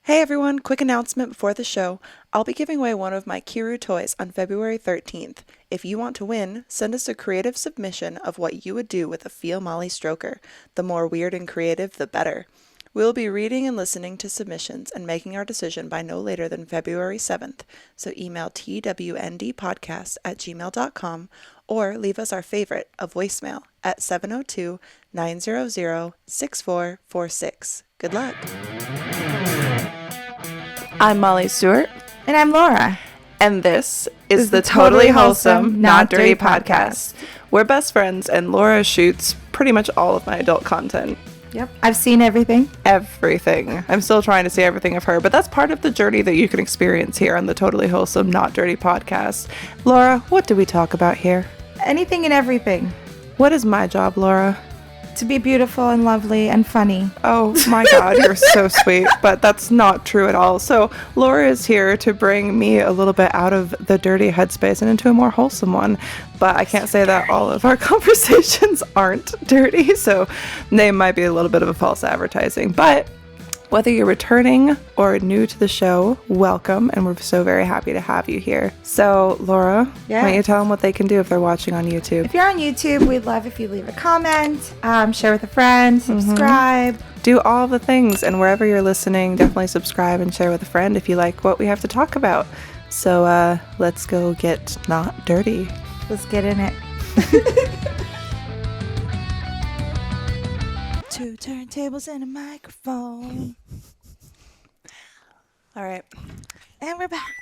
Hey everyone, quick announcement before the show. I'll be giving away one of my Kiru toys on February 13th. If you want to win, send us a creative submission of what you would do with a FeelMolly stroker. The more weird and creative, the better. We'll be reading and listening to submissions and making our decision by no later than February 7th, so email twndpodcast@gmail.com or leave us our favorite, a voicemail, at 702-900-6446. Good luck. I'm Molly Stewart. And I'm Laura. And this is the Totally Wholesome, Not Dirty podcast. We're best friends, and Laura shoots pretty much all of my adult content. Yep. I've seen everything. Everything. I'm still trying to see everything of her, but that's part of the journey that you can experience here on the Totally Wholesome, Not Dirty podcast. Laura, what do we talk about here? Anything and everything. What is my job, Laura? To be beautiful and lovely and funny. Oh my God, you're so sweet, but that's not true at all. So Laura is here to bring me a little bit out of the dirty headspace and into a more wholesome one. But I can't say that all of our conversations aren't dirty, so they might be a little bit of a false advertising. But whether you're returning or new to the show, welcome, and we're so very happy to have you here. So, Laura, why don't you tell them what they can do if they're watching on YouTube? If you're on YouTube, we'd love if you leave a comment, share with a friend, subscribe. Do all the things, and wherever you're listening, definitely subscribe and share with a friend if you like what we have to talk about. So, let's go get not dirty. Let's get in it. Two turntables and a microphone. All right. And we're back.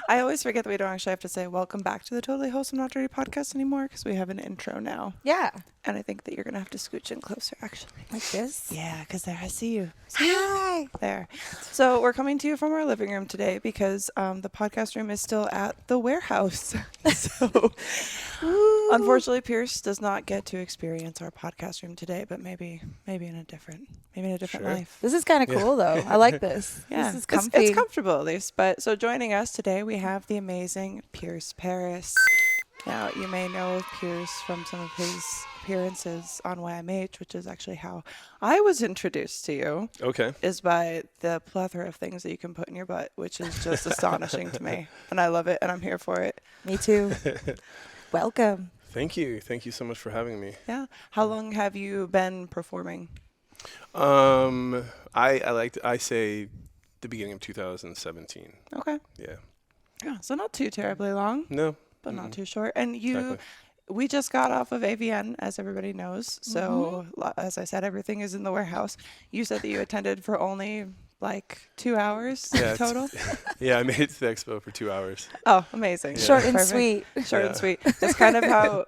I always forget that we don't actually have to say welcome back to the Totally Wholesome Not Dirty podcast anymore because we have an intro now. Yeah. And I think that you're going to have to scooch in closer, actually. Like this? Yeah, because there, I see you. Hi. There. So we're coming to you from our living room today because the podcast room is still at the warehouse. So unfortunately, Pierce does not get to experience our podcast room today, but maybe in a different life. This is kind of cool, though. I like this. Yeah, this is comfy. It's comfortable at least. But so joining us today, we have the amazing Pierce Paris. Now, you may know of Pierce from some of his appearances on YMH, which is actually how I was introduced to you. Okay. Is by the plethora of things that you can put in your butt, which is just astonishing to me. And I love it, and I'm here for it. Me too. Welcome. Thank you. Thank you so much for having me. Yeah. How long have you been performing? I say the beginning of 2017. Okay. Yeah. Yeah. So not too terribly long. No. But not too short. And we just got off of AVN, as everybody knows. So as I said, everything is in the warehouse. You said that you attended for only like 2 hours total. Yeah, I made it to the expo for 2 hours. Oh, amazing. Yeah. Short and sweet. Short and sweet. It's kind of how,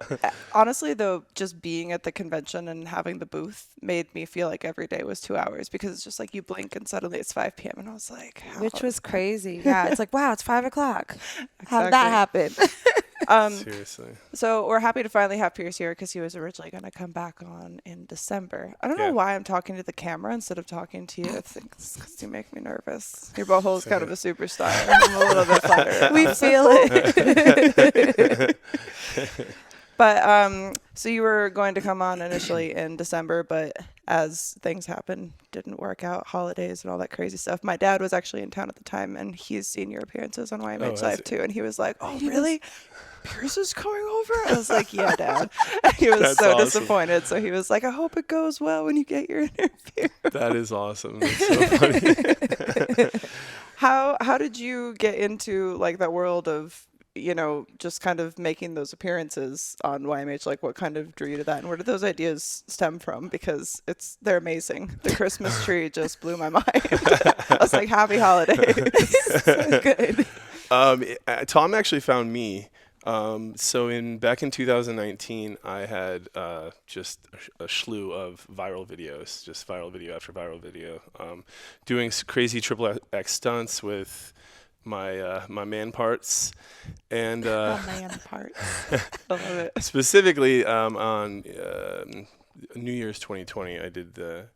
honestly, though, just being at the convention and having the booth made me feel like every day was 2 hours because it's just like you blink and suddenly it's 5 p.m. And I was like, how? Which was crazy. Yeah, it's like, wow, it's 5 o'clock. How did Exactly. that happen? Seriously. So we're happy to finally have Pierce here because he was originally going to come back on in December. I don't know why I'm talking to the camera instead of talking to you. I think it's because you make me nervous. Your butthole is kind of a superstar. I'm a little bit flattered. We feel it. But so you were going to come on initially in December, but as things happened, didn't work out, holidays and all that crazy stuff. My dad was actually in town at the time, and he's seen your appearances on YMH Live too, and he was like, "Oh, really? Pierce is coming over?" I was like, "Yeah, Dad." And he was That's so awesome. disappointed. So he was like, "I hope it goes well when you get your interview." That is awesome. That's so funny. How did you get into like that world of, you know, just kind of making those appearances on YMH? Like, what kind of drew you to that, and where did those ideas stem from? Because they're amazing. The Christmas tree just blew my mind. I was like, happy holidays. So good. Tom actually found me. So back in 2019, I had just a slew of viral videos, just viral video after viral video, doing crazy triple X stunts with my man parts, and Man parts. I love it. specifically on New Year's 2020, I did the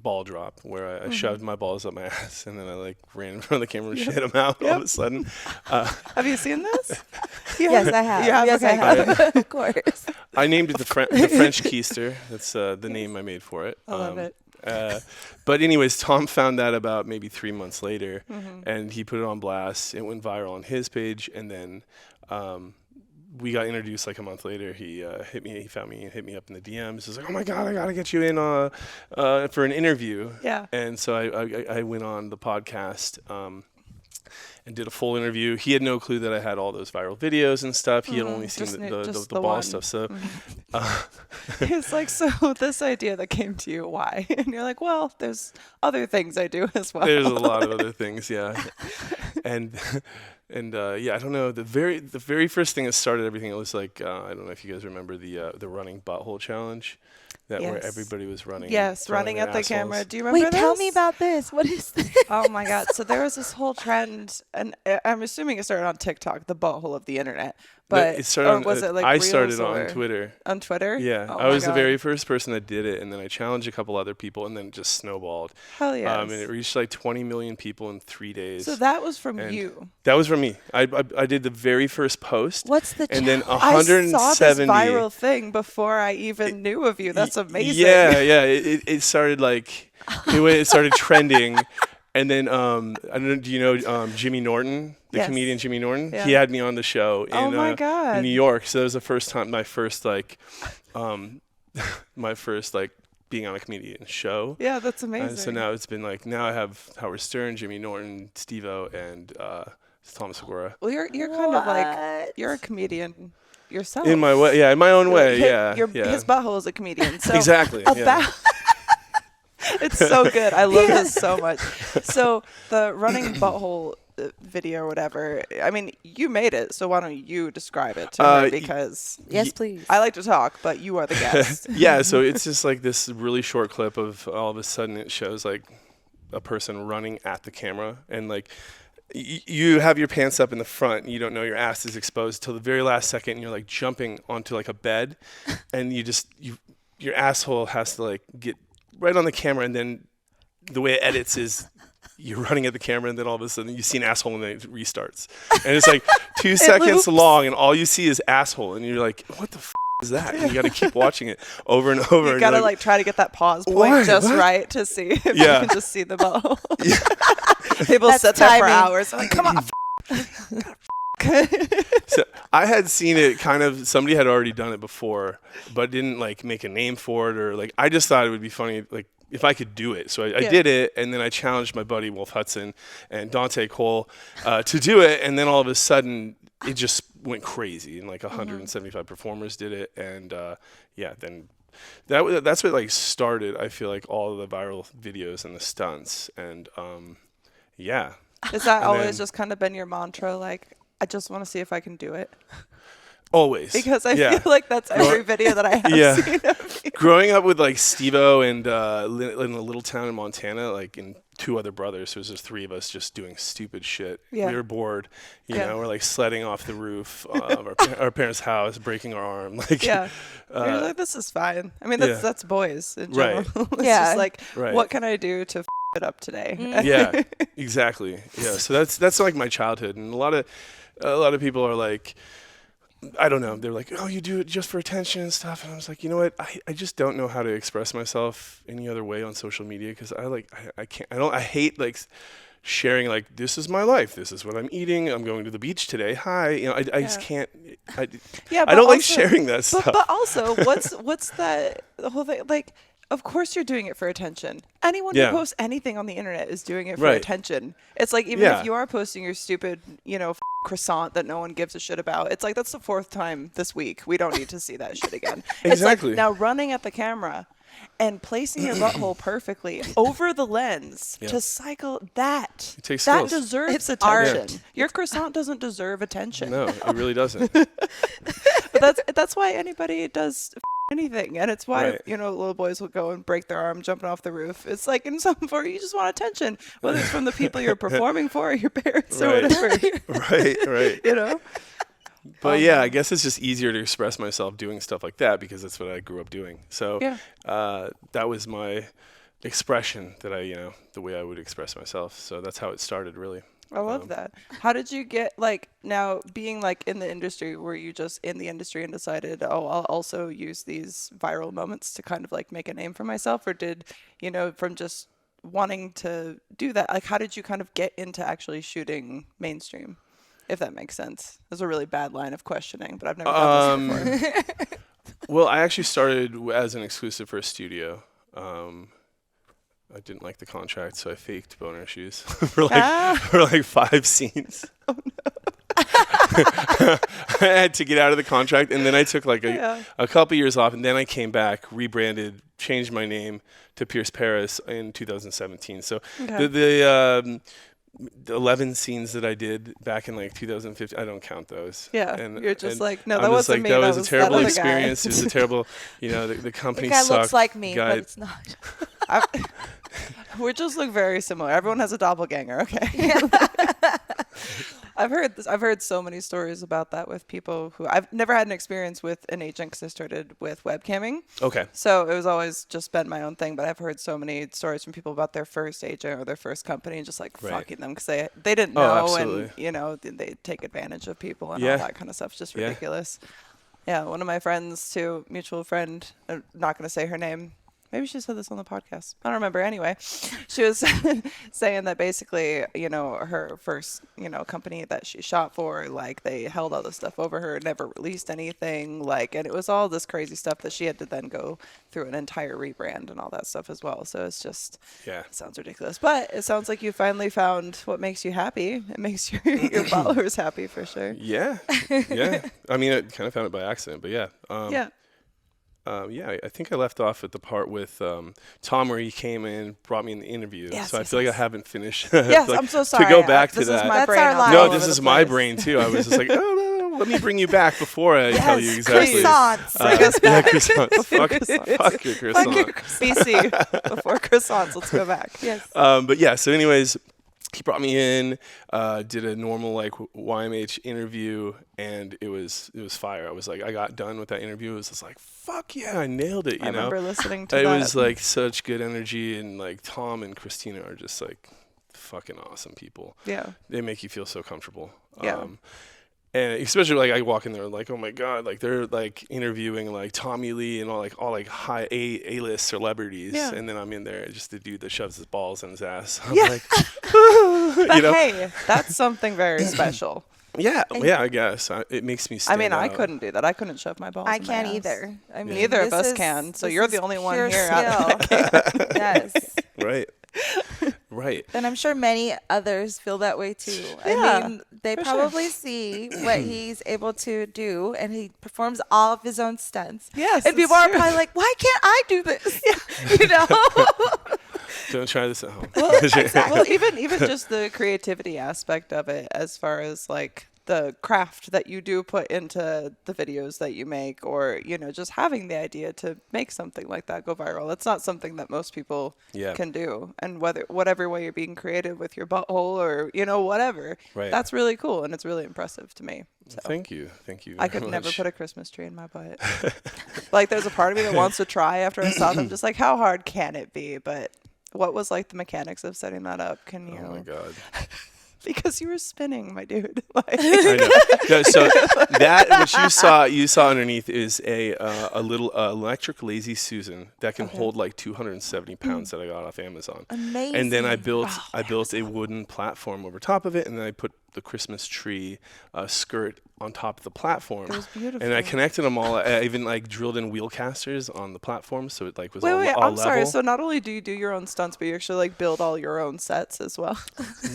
ball drop where I shoved my balls up my ass and then I like ran in front of the camera and shit them out all of a sudden. Have you seen this? Yes, I have. You have? Yes, Okay. I have. Of course. I named it the French Keister. That's the name I made for it. I love it. But anyways, Tom found that about maybe 3 months later, and he put it on blast. It went viral on his page, and then we got introduced like a month later. He found me and hit me up in the DMs. He was like, "Oh my God, I gotta get you in for an interview." Yeah. And so I went on the podcast and did a full interview. He had no clue that I had all those viral videos and stuff. He had only seen the ball one. stuff. So He's like, so this idea that came to you, why? And you're like, well, there's other things I do as well. there's a lot of other things, yeah. And yeah, I don't know. The very first thing that started everything, it was like I don't know if you guys remember the running Butthole challenge, where everybody was running. Yes, running at the assholes. camera. Do you remember Wait, this? tell me about this. What is this? Oh my God. So there was this whole trend, and I'm assuming it started on TikTok, the butthole of the internet. But it started or was it like I Reels started or on Twitter. On Twitter? Yeah, Oh I my was the God. very first person that did it, and then I challenged a couple other people, and then it just snowballed. Hell yes. And it reached like 20 million people in 3 days. So that was from And you. That was from me. I did the very first post. What's the and then challenge? 170. I saw this viral thing before I even knew of you. That's amazing. Yeah. It started like it started trending, and then I don't know. Do you know Jimmy Norton, the Yes. comedian Jimmy Norton? Yeah. He had me on the show in, Oh my God. in New York. So that was the first time, my first being on a comedian show. Yeah, that's amazing. And so now it's been like, now I have Howard Stern, Jimmy Norton, Steve-O, and Thomas Segura. Well, you're kind of like, you're a comedian yourself. In my way, yeah, in my own way, yeah. His butthole is a comedian. So Exactly. Yeah. It's so good. I love this so much. So the running butthole video or whatever, I mean, you made it, so why don't you describe it to me? Because Yes, please. I like to talk, but you are the guest. Yeah, so it's just like this really short clip of all of a sudden it shows like a person running at the camera, and like you have your pants up in the front and you don't know your ass is exposed till the very last second, and you're like jumping onto like a bed, and your asshole has to like get right on the camera, and then the way it edits is you're running at the camera, and then all of a sudden you see an asshole, and then it restarts, and it's like 2 seconds loops. long, and all you see is asshole, and you're like, what the is that? And you got to keep watching it over and over. You gotta like try to get that pause point Why? just What? right to see if Yeah. you can just see the butthole. People That's sit there for timing. hours. I'm like, come on. So I had seen it kind of, somebody had already done it before, but didn't like make a name for it, or like, I just thought it would be funny, like if I could do it. So I did it, and then I challenged my buddy Wolf Hudson and Dante Cole to do it, and then all of a sudden it just went crazy, and like 175 performers did it, and then that's what like started, I feel like, all of the viral videos and the stunts, and yeah. Is that And always then- just kind of been your mantra? Like, I just want to see if I can do it. Always. Because I feel like that's every video that I have seen of you. Growing up with like Steve-O and in a little town in Montana, like, and two other brothers, so it was just three of us just doing stupid shit. Yeah. We were bored, you Yeah. know, we're like sledding off the roof of our parents' house, breaking our arm. Like, Yeah. You're like, this is fine. I mean, that's boys in general. Right. It's Yeah. just like, Right. what can I do to it up today? Yeah, exactly. Yeah, so that's like my childhood, and a lot of people are like, I don't know, they're like, oh, you do it just for attention and stuff, and I was like, you know what, I just don't know how to express myself any other way on social media, because I hate like sharing like, this is my life, this is what I'm eating, I'm going to the beach today, hi, you know, I just can't, Yeah, I don't like sharing that stuff. But also, what's that the whole thing like? Of course, you're doing it for attention. Anyone who posts anything on the internet is doing it for attention. It's like, even if you are posting your stupid, croissant that no one gives a shit about, it's like, that's the fourth time this week. We don't need to see that shit again. Exactly. It's like, now running at the camera and placing your butthole perfectly over the lens to cycle that. It takes that skills. deserves It's attention. art. Your croissant doesn't deserve attention. No, it really doesn't. But that's why anybody does anything, and it's why Right. little boys will go and break their arm jumping off the roof. It's like, in some form, you just want attention, whether it's from the people you're performing for, or your parents, or Right. whatever. Right. But yeah, I guess it's just easier to express myself doing stuff like that, because that's what I grew up doing. So that was my expression, that the way I would express myself. So that's how it started, really. I love that. How did you get, like, now being like in the industry, were you just in the industry and decided, oh, I'll also use these viral moments to kind of like make a name for myself? Or did, from just wanting to do that, like, how did you kind of get into actually shooting mainstream? If that makes sense. That's a really bad line of questioning, but I've never done this before. Well, I actually started as an exclusive for a studio. I didn't like the contract, so I faked boner issues for like 5 scenes. Oh no! I had to get out of the contract, and then I took like a couple years off, and then I came back, rebranded, changed my name to Pierce Paris in 2017. So the 11 scenes that I did back in like 2015, I don't count those. Yeah, and you're just like, no, that wasn't me. That was a terrible that experience. It was a terrible, the company the guy sucked. looks like me, but it's not. We just look very similar. Everyone has a doppelganger, okay? I've heard so many stories about that with people who I've never had an experience with an agent because I started with webcamming. Okay. So it was always just been my own thing, but I've heard so many stories from people about their first agent or their first company and just like fucking them because they didn't know and they take advantage of people and all that kind of stuff. It's just ridiculous. Yeah, one of my friends too, mutual friend, I'm not going to say her name. Maybe she said this on the podcast. I don't remember. Anyway, she was saying that basically, her first, company that she shot for, like, they held all this stuff over her, never released anything, like, and it was all this crazy stuff that she had to then go through an entire rebrand and all that stuff as well. So it's just, it sounds ridiculous. But it sounds like you finally found what makes you happy. It makes your followers happy for sure. Yeah. I mean, I kind of found it by accident, but I think I left off at the part with Tom where he came in, brought me in the interview. So I feel like I haven't finished. Yes, like, I'm so sorry. To go back to this that. Is my brain. No, this is my brain too. I was just like, oh, no, let me bring you back before I tell you exactly. Croissants. Croissants. Fuck your croissant. BC, before croissants. Let's go back. Yes. So anyways, he brought me in, did a normal like YMH interview, and it was fire. I was like, I got done with that interview. It was just like, fuck yeah, I nailed it. I remember listening to that. It was like such good energy, and like Tom and Christina are just like fucking awesome people. Yeah, they make you feel so comfortable. Yeah. And especially like I walk in there like, oh my God, like they're like interviewing like Tommy Lee and all high A-list celebrities, and then I'm in there just the dude that shoves his balls in his ass. I'm like, hey, that's something very special. I guess it makes me stand out. I couldn't do that. I couldn't shove my balls. I in my can't ass. either. I mean, neither of us can. So you're the only one here. Yes. Right. And I'm sure many others feel that way too. I mean, they probably see what he's able to do, and he performs all of his own stunts. Yes. And people are probably like, why can't I do this? Don't try this at home. Well, even just the creativity aspect of it, as far as like the craft that you do put into the videos that you make, or just having the idea to make something like that go viral. It's not something that most people can do, and whatever way you're being creative with your butthole or whatever, that's really cool, and it's really impressive to me. So. Thank you. I could never put a Christmas tree in my butt. Like, there's a part of me that wants to try after I saw them, just like, how hard can it be? But what was like the mechanics of setting that up? Can you? Oh my God. Because you were spinning, my dude. I know. No, so that what you saw underneath is a little electric Lazy Susan that can hold like 270 pounds that I got off Amazon. Amazing. And then I built a wooden platform over top of it, and then I put the Christmas tree skirt on top of the platform. It was beautiful. And I connected them all. I even like drilled in wheel casters on the platform, so it like was all I'm level. Sorry. So not only do you do your own stunts, but you actually like build all your own sets as well.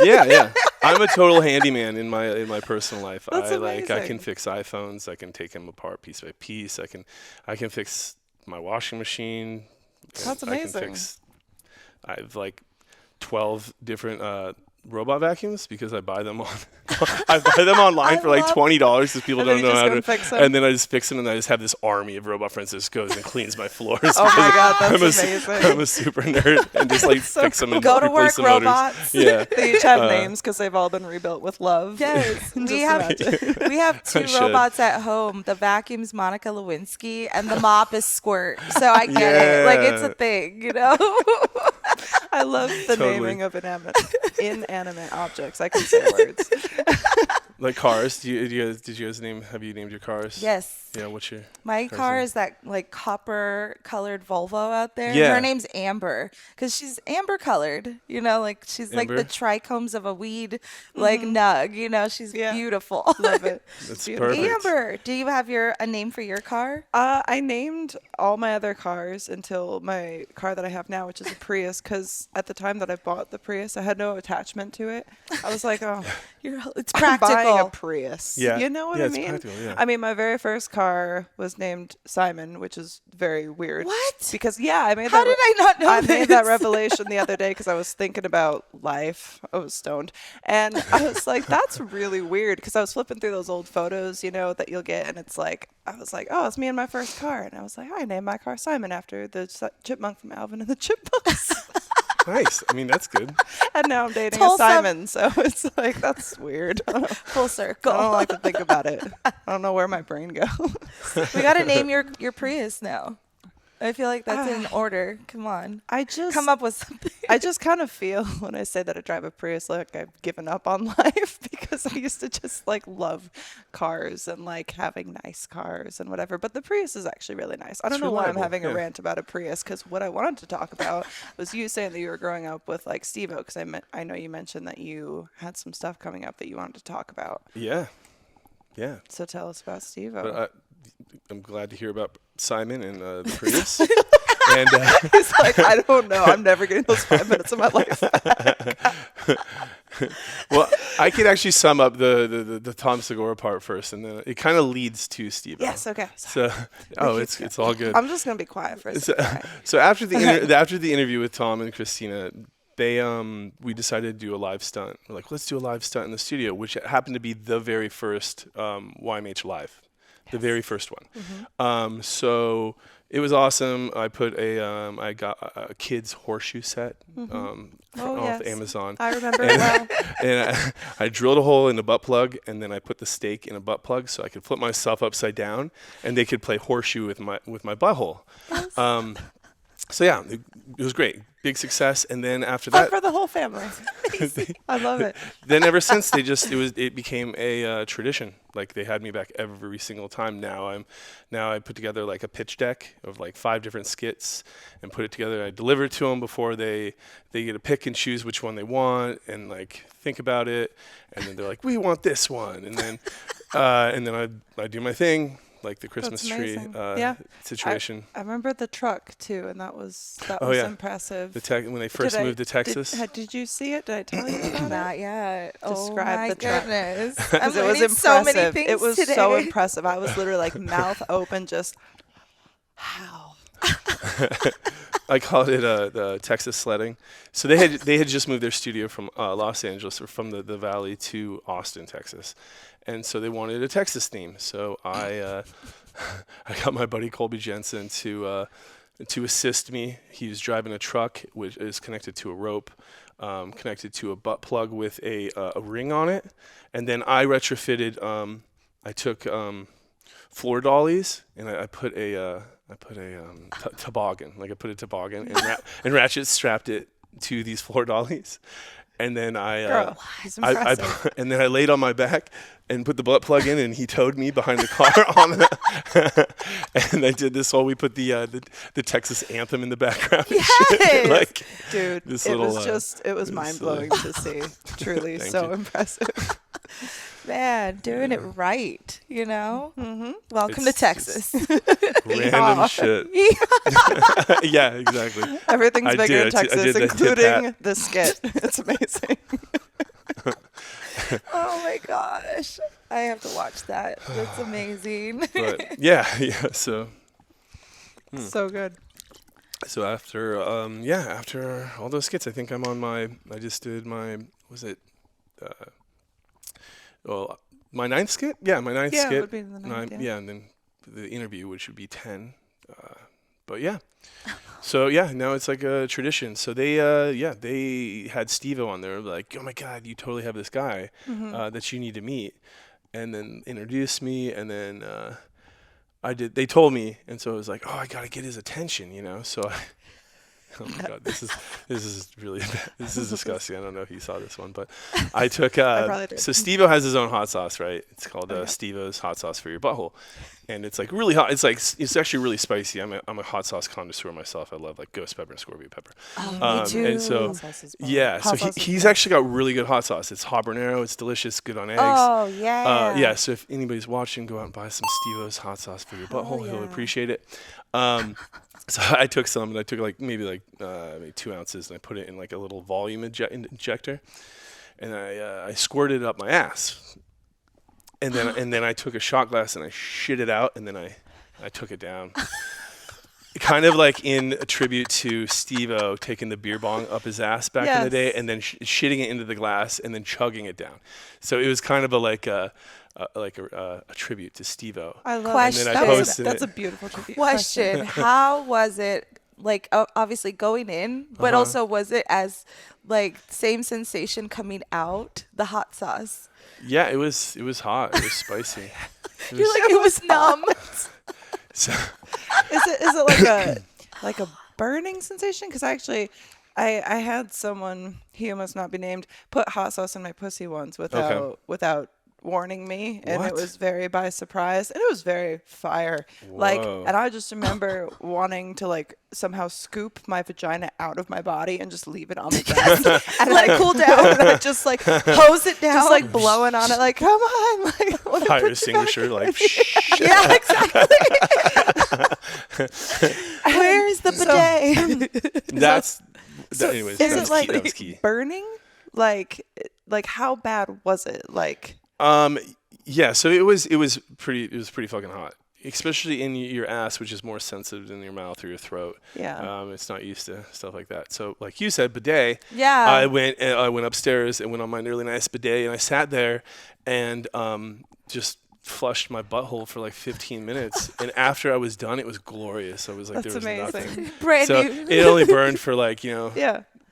Yeah. I'm a total handyman in my personal life. That's amazing. I can fix iPhones. I can take them apart piece by piece. I can fix my washing machine. That's amazing. I have like 12 different robot vacuums because I buy them online for like $20 because people don't know how to fix them. And then I just fix them, and I just have this army of robot friends that just goes and cleans my floors. Oh my God, that's amazing. I'm a super nerd and just like fix them and go to replace work the robots. motors. Yeah. They each have names because they've all been rebuilt with love. Yes. we have two robots at home. The vacuum's Monica Lewinsky and the mop is Squirt. So I get it. Like, it's a thing, I love the Totally. naming of inanimate objects. I can say words. Like cars. Have you named your cars? Yes. Yeah, what's your My car's car name? is that like copper colored Volvo out there. Yeah. Her name's Amber because she's amber colored. You know, like she's like the Amber? trichomes of a weed, like nug. You know, she's Yeah. beautiful. Love it. That's beautiful. perfect. Amber, do you have a name for your car? I named all my other cars until my car that I have now, which is a Prius, because at the time that I bought the Prius, I had no attachment to it. I was like, oh, It's I'm practical. buying a Prius. Yeah. You know what Yeah, I it's mean? practical, yeah. I mean, my very first car was named Simon, which is very weird. What? Because, yeah, I made How that. did I not know I made that this? revelation the other day because I was thinking about life. I was stoned. And I was like, that's really weird because I was flipping through those old photos, you know, that you'll get. And it's like, I was like, oh, it's me and my first car. And I was like, I named my car Simon after the chipmunk from Alvin and the Chipmunks. Nice. I mean, that's good. And now I'm dating Wholesome. a Simon. So it's like, that's weird. Full circle. I don't like to think about it. I don't know where my brain goes. We got to name your Prius now. I feel like that's in order. Come on. Come up with something. I just kind of feel when I say that I drive a Prius, like I've given up on life because I used to just like love cars and like having nice cars and whatever. But the Prius is actually really nice. I don't It's know why I'm reliable, having a yeah. rant about a Prius because what I wanted to talk about was you saying that you were growing up with like Steve-O because I know you mentioned that you had some stuff coming up that you wanted to talk about. Yeah. Yeah. So tell us about Steve-O. But I'm glad to hear about Simon and the Prius. And He's like, I don't know. I'm never getting those 5 minutes of my life back. well, I could actually sum up the Tom Segura part first, and then it kind of leads to Steve. Yes, okay. So, it's all good. I'm just going to be quiet for a second. So after the interview with Tom and Christina, we decided to do a live stunt. We're like, let's do a live stunt in the studio, which happened to be the very first YMH Live, the very first one. Mm-hmm. So it was awesome. I put I got a kid's horseshoe set off Amazon. I remember it well. And I drilled a hole in a butt plug, and then I put the stake in a butt plug so I could flip myself upside down, and they could play horseshoe with my butthole. Yes. So yeah, it was great, big success. And then after Fun that, for the whole family. I love it. then ever since it became a tradition. Like they had me back every single time. Now I put together like a pitch deck of like 5 different skits and put it together. I deliver it to them before they get to pick and choose which one they want and like think about it. And then they're like, we want this one. And then I do my thing. Like the Christmas tree situation. I remember the truck too, and that was yeah. impressive. When they first moved to Texas. Did you see it? Did I tell you about it? Not yet. Describe the truck. Goodness. Because it was learning impressive. so many things it was today. so impressive. I was literally like mouth open, just how. I called it the Texas sledding. So they had just moved their studio from Los Angeles or from the Valley to Austin, Texas, and so they wanted a Texas theme. So I got my buddy Colby Jensen to assist me. He was driving a truck which is connected to a rope, connected to a butt plug with a ring on it, and then I retrofitted. I took floor dollies and I put a toboggan. Like I put a toboggan and ratchet strapped it to these floor dollies, and then Girl, he's impressive. and then I laid on my back and put the butt plug in, and he towed me behind the car on and I did this while we put the Texas anthem in the background. And shit. Yes! Like, Dude, this it little, was mind blowing to see. Truly, Thank so you. impressive. Man, doing it right, you know? Mm-hmm. Welcome It's- to Texas. random shit. Yeah, exactly. Everything's I bigger in did. I Texas, did that tip including hat. the skit. It's amazing. Oh my gosh. I have to watch that. That's amazing. But yeah. So So good. after after all those skits, I think I'm on I just did my my 9th skit? Yeah, my 9th Yeah, it skit. would be the 9th, yeah. And then the interview, which would be 10. But yeah. So yeah, now it's like a tradition. So they had Steve-O on there, like, oh my God, you totally have this guy that you need to meet, and then introduced me, and then they told me, and so I was like, oh, I gotta get his attention, you know. So Oh my God, this is really this is disgusting. I don't know if you saw this one, but I took probably did. so Steve-O has his own hot sauce, right? It's called Steve-O's hot sauce for your butthole, and it's like really hot. It's actually really spicy. I'm a hot sauce connoisseur myself. I love like ghost pepper and scorpion pepper. Me too. And so he's actually got really good hot sauce. It's habanero. It's delicious. Good on eggs. Oh yeah. Yeah. So if anybody's watching, go out and buy some Steve-O's hot sauce for your butthole. He'll appreciate it. So I took some, and I took maybe 2 ounces, and I put it in like a little volume injector, and I squirted it up my ass, and then I took a shot glass and I shit it out, and then I took it down. Kind of like in a tribute to Steve-O taking the beer bong up his ass back in the day, and then shitting it into the glass, and then chugging it down. So it was kind of a tribute to Steve-O. I love Question. it. And then I posted That's it. a beautiful tribute. Question. How was it? Like obviously going in, but also was it as like same sensation coming out? The hot sauce. Yeah, it was hot. It was spicy. It was numb. So, Is it like a burning sensation? Because actually, I had someone, he who must not be named, put hot sauce in my pussy once without warning me, and it was very by surprise, and it was very fire. Whoa. And I just remember wanting to like somehow scoop my vagina out of my body and just leave it on the desk and like cool down, and I just like hose it down, just like blowing on it, like come on, like I wanna fire put you extinguisher, back. like Yeah, exactly. Where is the bidet? Anyways, Is that it like was key. burning? Like how bad was it? Like Yeah, so it was pretty fucking hot, especially in your ass, which is more sensitive than your mouth or your throat. Yeah. It's not used to stuff like that. So like you said, bidet. Yeah. I went upstairs and went on my really nice bidet, and I sat there and just flushed my butthole for like 15 minutes. And after I was done, it was glorious. I was like, That's there was amazing. nothing. Brand So new. it only burned for like, yeah.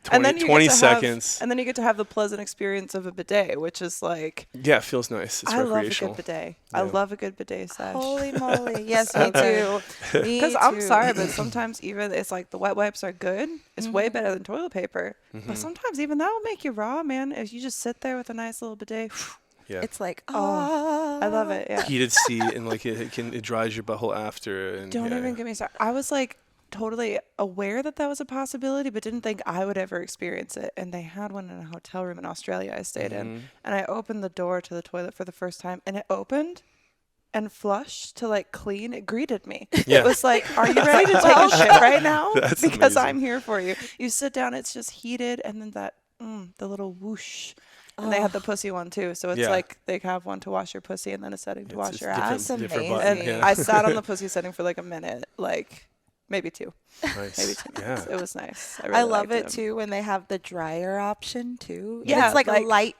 20, and then you 20 get to seconds. and then you get to have the pleasant experience of a bidet, which is like Yeah, it feels nice. It's I love a recreational. good bidet. Yeah. I love a good bidet sesh. Holy moly. Yes, me too. Because I'm sorry, but sometimes even it's like the wet wipes are good. It's way better than toilet paper. But sometimes even that will make you raw, man. If you just sit there with a nice little bidet. Yeah. It's like, I love it. Yeah. Heated seat, and like it dries your butthole after. And Don't even get me started. I was like totally aware that was a possibility, but didn't think I would ever experience it. And they had one in a hotel room in Australia I stayed in. And I opened the door to the toilet for the first time, and it opened and flushed to like clean. It greeted me. Yeah. It was like, are you ready to take a shit right now? That's because amazing. I'm here for you. You sit down, it's just heated, and then that the little whoosh. And they have the pussy one too, so it's like they have one to wash your pussy and then a setting to wash your ass. different button, amazing. And yeah. I sat on the pussy setting for like a minute, like maybe 2. Nice. Maybe 2 minutes. Yeah. It was nice. I love liked it them. too when they have the dryer option too. Yeah, It's like a like- light,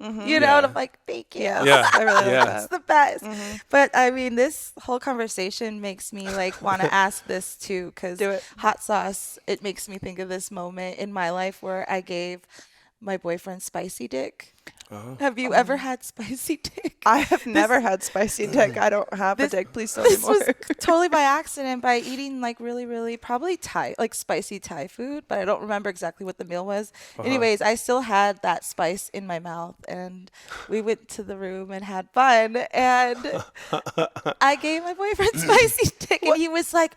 you know, Yeah. and I'm like, thank you. Yeah. I really like Yeah. that. It's the best. But I mean, this whole conversation makes me like want to ask this too, because Do it. hot sauce, it makes me think of this moment in my life where I gave my boyfriend spicy dick. Have you ever had spicy dick? I have never had spicy dick. I don't have a dick. Please tell me This more. was totally by accident, by eating like really probably Thai, like spicy Thai food, but I don't remember exactly what the meal was. Anyways, I still had that spice in my mouth, and we went to the room and had fun, and I gave my boyfriend spicy dick, and he was like,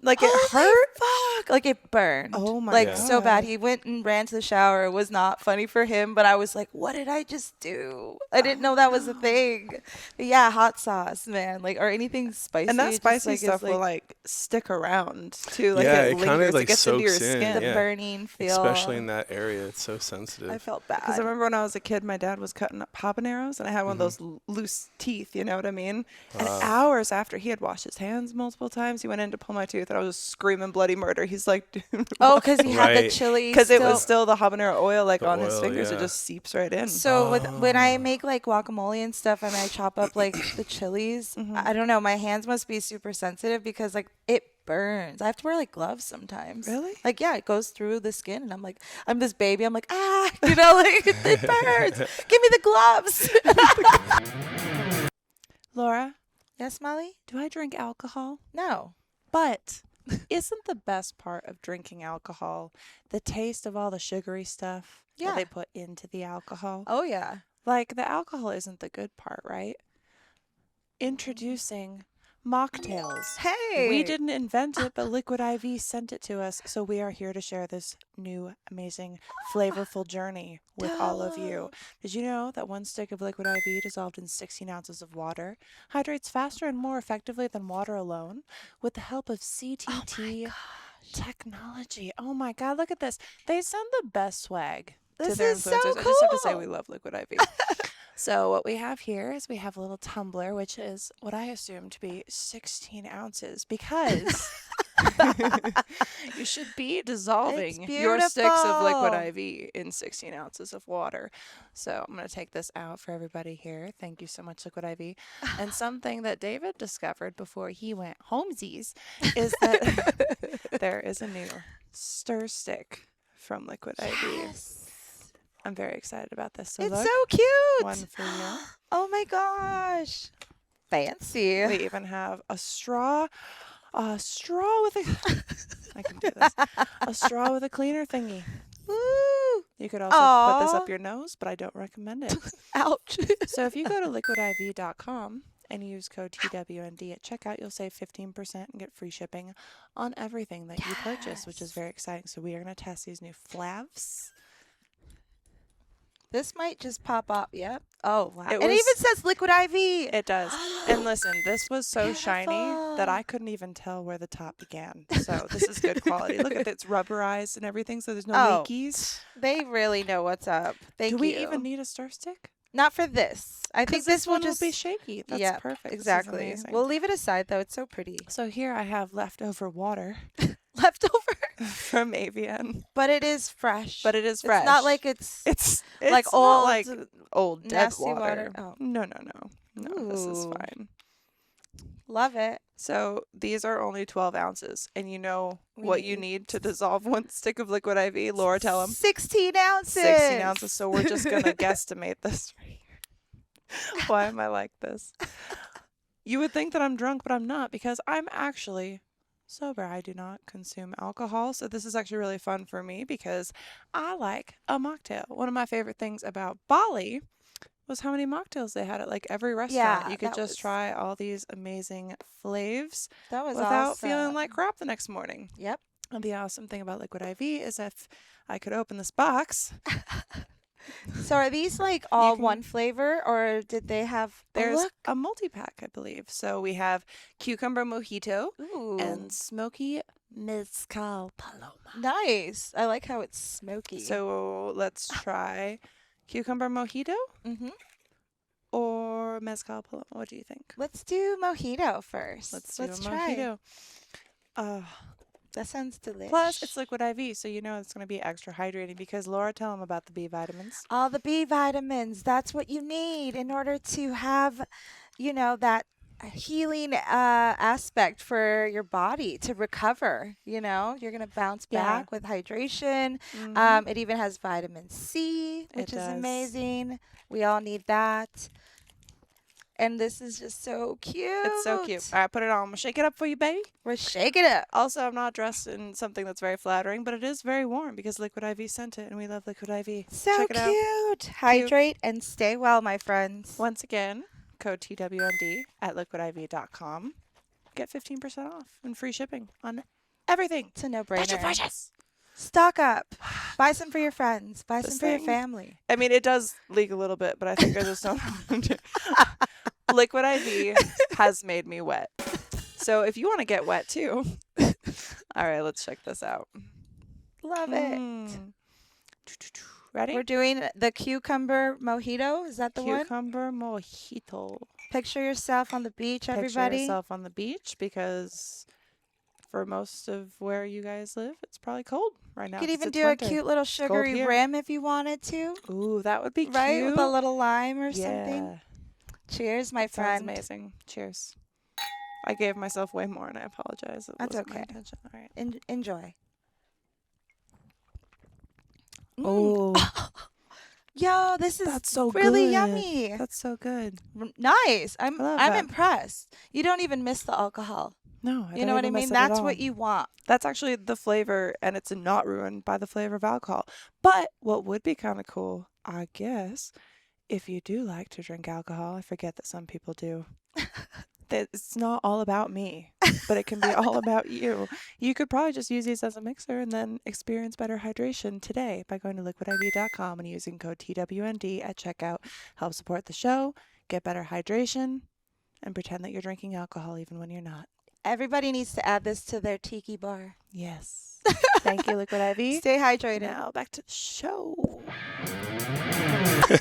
Like it "Holy hurt? fuck!" Like it burned. Oh my like God. so bad. He went and ran to the shower. It was not funny for him, but I was like, "What did I just do? I didn't know that was a thing." But yeah, hot sauce, man. Like or anything spicy. And that just, spicy like, is, stuff will like stick around too. Like Yeah, it it kinda, lingers. like, It gets into your soaks in, skin. the yeah. burning feel. Especially in that area, it's so sensitive. I felt bad. Because I remember when I was a kid, my dad was cutting up habaneros, and I had one of those loose teeth. You know what I mean? And hours after he had washed his hands multiple times, he went in to pull my tooth, and I was just screaming bloody murder. He's like, dude, Oh, because he had the Right. chili. because it was still the habanero oil like The on his oil, fingers. It yeah. just seeps right in. So when I make like guacamole and stuff, and I chop up like the chilies, I don't know. My hands must be super sensitive because like it burns. I have to wear like gloves sometimes. Really? Like yeah, it goes through the skin, and I'm like, I'm this baby. I'm like you know, like it burns. Give me the gloves. Laura, Yes, Molly. do I drink alcohol? No. But isn't the best part of drinking alcohol the taste of all the sugary stuff that they put into the alcohol? Oh, yeah. Like, the alcohol isn't the good part, right? Introducing mocktails. Hey! We didn't invent it, but Liquid IV sent it to us, so we are here to share this new, amazing, flavorful journey with all of you. Did you know that 1 stick of Liquid IV dissolved in 16 ounces of water hydrates faster and more effectively than water alone with the help of CTT technology? Oh my God, look at this. They send the best swag to their is so influencers. I just have to say cool. we love Liquid IV. So what we have here is we have a little tumbler, which is what I assume to be 16 ounces because you should be dissolving your sticks of Liquid IV in 16 ounces of water. So I'm going to take this out for everybody here. Thank you so much, Liquid IV. And something that David discovered before he went homesies is that there is a new stir stick from Liquid IV. I'm very excited about this. So It's look, so cute. one for you. Oh my gosh. Fancy. We even have a straw with a I can do this. A straw with a cleaner thingy. Woo. You could also put this Aw. up your nose, but I don't recommend it. Ouch. So if you go to liquidiv.com and use code TWND at checkout, you'll save 15% and get free shipping on everything that you purchase, which is very exciting. So we are going to test these new flavs. This might just pop up. Yep. Oh, wow. It It was- even says Liquid IV. It does. And listen, this was so shiny that Beautiful. I couldn't even tell where the top began. So this is good quality. Look at it. It's rubberized and everything, so there's no Oh, leakies. They really know what's up. Thank Do we you. even need a stir stick? Not for this. I think 'Cause this will one just be shaky. That's yeah, perfect. This is exactly. amazing. We'll leave it aside though. It's so pretty. So here I have leftover water Leftover, from AVN, but it is fresh. but it is fresh. It's not like it's it's like not old, like old dead nasty water. Oh. No, this is Ooh. fine. Love it. So these are only 12 ounces, and you know what you need need to dissolve 1 stick of Liquid IV. Laura, tell them. 16 ounces. 16 ounces. So we're just gonna guesstimate this right here. Why am I like this? You would think that I'm drunk, but I'm not, because I'm actually sober. I do not consume alcohol, so this is actually really fun for me because I like a mocktail. One of my favorite things about Bali was how many mocktails they had at like every restaurant. Yeah, You could that just was- try all these amazing flavs That was without awesome. feeling like crap the next morning. Yep. And the awesome thing about Liquid IV is if I could open this box, So are these like all can- one flavor, or did they have? there's look. a multi-pack, I believe. So we have cucumber mojito Ooh. and smoky mezcal paloma. Nice. I like how it's smoky. So let's try cucumber mojito mm-hmm. or mezcal paloma. What do you think? Let's do mojito first. Let's do a try. mojito. That sounds delicious. Plus, it's Liquid IV, so you know it's going to be extra hydrating because Laura, tell them about the B vitamins. all the B vitamins. That's what you need in order to have, that healing aspect for your body to recover. You're gonna bounce Yeah. back with hydration. Mhm. It even has vitamin C, which It is does. amazing. We all need that. And this is just so cute. It's so cute. All right, put it on. I'm going to shake it up for you, baby. We're shaking it. Also, I'm not dressed in something that's very flattering, but it is very warm because Liquid IV sent it, and we love Liquid IV. So Check it out. cute. Hydrate and stay well, my friends. Once again, code TWND at liquidiv.com. Get 15% off and free shipping on everything. It's a That you no-brainer. purchase. Stock up. Buy some for your friends. Buy This some for your thing- family. I mean, it does leak a little bit, but I think I just don't want to. Liquid IV has made me wet. So if you want to get wet too. All right, let's check this out. Love it. Mm. Ready? We're doing the cucumber mojito. Is that the one? Cucumber mojito. Picture yourself on the beach, Picture everybody. yourself on the beach because for most of where you guys live, it's probably cold right now. You could 'cause even it's do winter. a cute little sugary here. rim if you wanted to. Ooh, that would be Right? cute. With a little lime or yeah. something. Cheers, my Sounds friend. amazing. Cheers. I gave myself way more and I apologize. It That's wasn't my okay. intention. All right. Enjoy. Oh, Yo, this is that's so really good. yummy. That's so good. Nice. I'm love I'm that. impressed. You don't even miss the alcohol. No, I You don't know what I even miss mean? it at That's all. what you want. That's actually the flavor, and it's not ruined by the flavor of alcohol. But what would be kind of cool, I guess, if you do like to drink alcohol, I forget that some people do, that it's not all about me, but it can be all about you. You could probably just use these as a mixer and then experience better hydration today by going to liquidiv.com and using code TWND at checkout. Help support the show, get better hydration, and pretend that you're drinking alcohol even when you're not. Everybody needs to add this to their tiki bar. Yes. Thank you, Liquid IV. Stay hydrated. Now back to the show.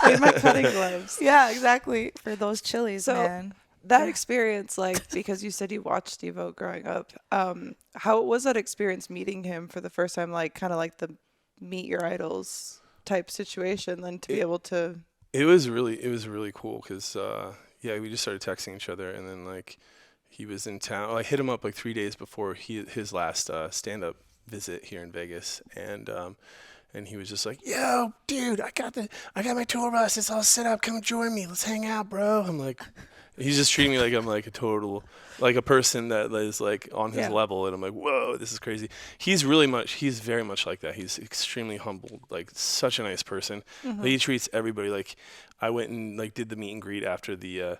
With my cutting gloves. Yeah, exactly. For those chilies, So, man. That experience, like, because you said you watched Steve-O growing up, how was that experience meeting him for the first time, like, kind of like the meet your idols type situation, then to be able to... It was really cool because, we just started texting each other, and then, like, he was in town. I hit him up, like, 3 days before his last stand-up visit here in Vegas, and he was just like, "Yo, dude, I got my tour bus. It's all set up. Come join me. Let's hang out, bro." I'm like... He's just treating me like I'm like a person that is like on his level, and I'm like, whoa, this is crazy. He's very much like that. He's extremely humble, like such a nice person. Mm-hmm. Like, he treats everybody like. I went and like did the meet and greet after the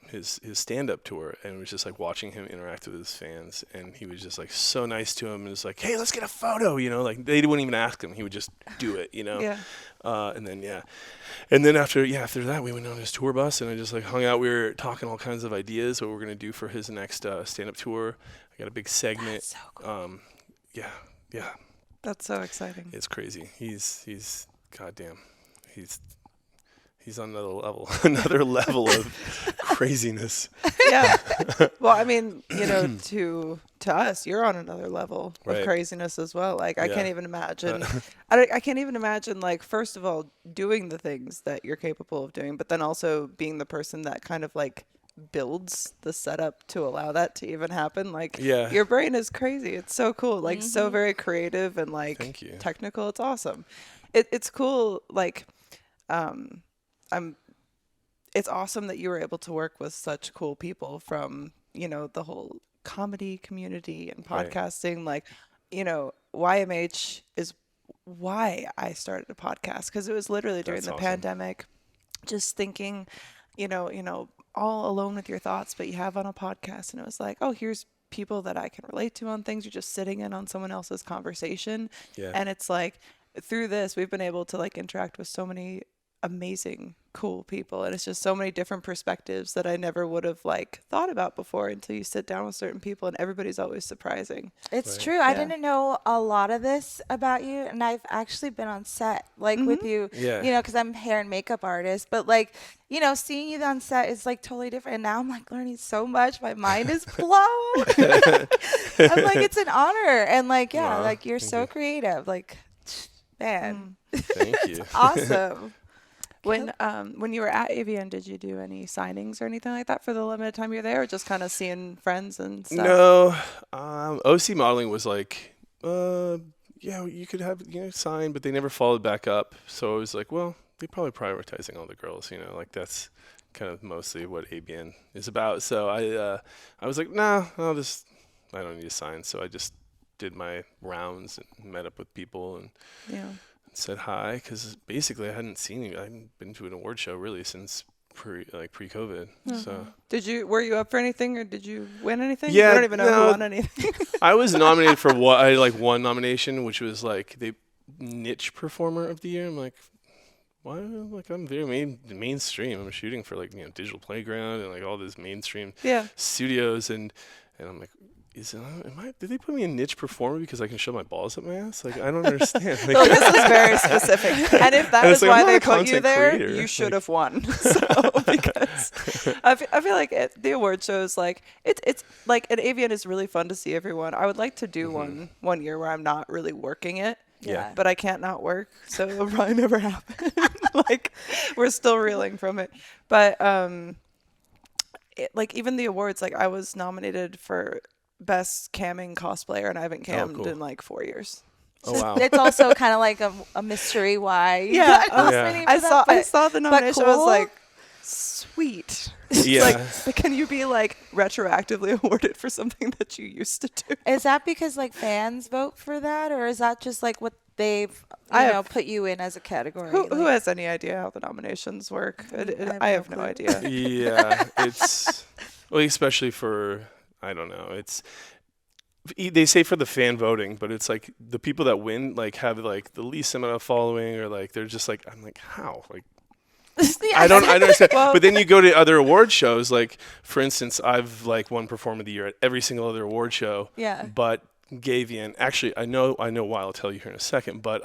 his stand-up tour, and it was just like watching him interact with his fans, and he was just like so nice to him, and was like, "Hey, let's get a photo," like they wouldn't even ask him, he would just do it, and then after that we went on his tour bus, and I just like hung out. We were talking all kinds of ideas what we're gonna do for his next stand-up tour. I got a big segment. That's so cool. That's so exciting. It's crazy. He's goddamn, he's on another level of craziness. Yeah. Well, I mean, to us, you're on another level of craziness as well. Like, I can't even imagine. I can't even imagine, like, first of all, doing the things that you're capable of doing, but then also being the person that kind of like builds the setup to allow that to even happen. Like, your brain is crazy. It's so cool. Like, so very creative and like technical. It's awesome. It's cool. Like, it's awesome that you were able to work with such cool people from, the whole comedy community and podcasting. Like, YMH is why I started a podcast, because it was literally during the pandemic, just thinking, all alone with your thoughts, but you have on a podcast, and it was like, oh, here's people that I can relate to on things. You're just sitting in on someone else's conversation. Yeah. And it's like, through this, we've been able to like interact with so many amazing, cool people, and it's just so many different perspectives that I never would have like thought about before until you sit down with certain people, and everybody's always surprising. It's true. I didn't know a lot of this about you, and I've actually been on set like with you, because I'm hair and makeup artist, but like, seeing you on set is like totally different, and now I'm like learning so much. My mind is blown. I'm like, it's an honor, and like, like you're so creative, like, man. Thank you. It's awesome. When you were at AVN, did you do any signings or anything like that for the limited time you're there, or just kind of seeing friends and stuff? No. OC Modeling was like, you could have sign, but they never followed back up. So I was like, well, they're probably prioritizing all the girls, like that's kind of mostly what AVN is about. So I was like, nah, I don't need to sign. So I just did my rounds and met up with people and said hi, because basically I hadn't been to an award show really since pre-COVID. So were you up for anything, or did you win anything? Yeah, I don't even know who won anything. I was nominated for one nomination, which was like the niche performer of the year. I'm like, why? Like, I'm very mainstream. I'm shooting for like Digital Playground and like all these mainstream studios, and I'm like, did they put me in niche performer because I can show my balls up my ass? Like, I don't understand. Like, this is very specific. And if that is why they put you there, you should have won. So, because I feel like the award shows, like, it's like at AVN is really fun to see everyone. I would like to do one year where I'm not really working it. Yeah. But I can't not work, so it'll probably never happen. Like, we're still reeling from it. But like, even the awards, like, I was nominated for best camming cosplayer, and I haven't cammed in like 4 years. Oh wow! It's also kind of like a mystery why. I saw the nomination. Cool. I was like, sweet. Yeah. Like, can you be like retroactively awarded for something that you used to do? Is that because like fans vote for that, or is that just like what they've put you in as a category? Who has any idea how the nominations work? I have no idea. Yeah, it's well, especially for I don't know. They say for the fan voting, but it's like the people that win like have like the least amount of following, or like they're just like I'm like how like. I don't understand. But then you go to other award shows, like for instance, I've like won Performer of the Year at every single other award show. Yeah. But AVN, actually, I know why. I'll tell you here in a second. But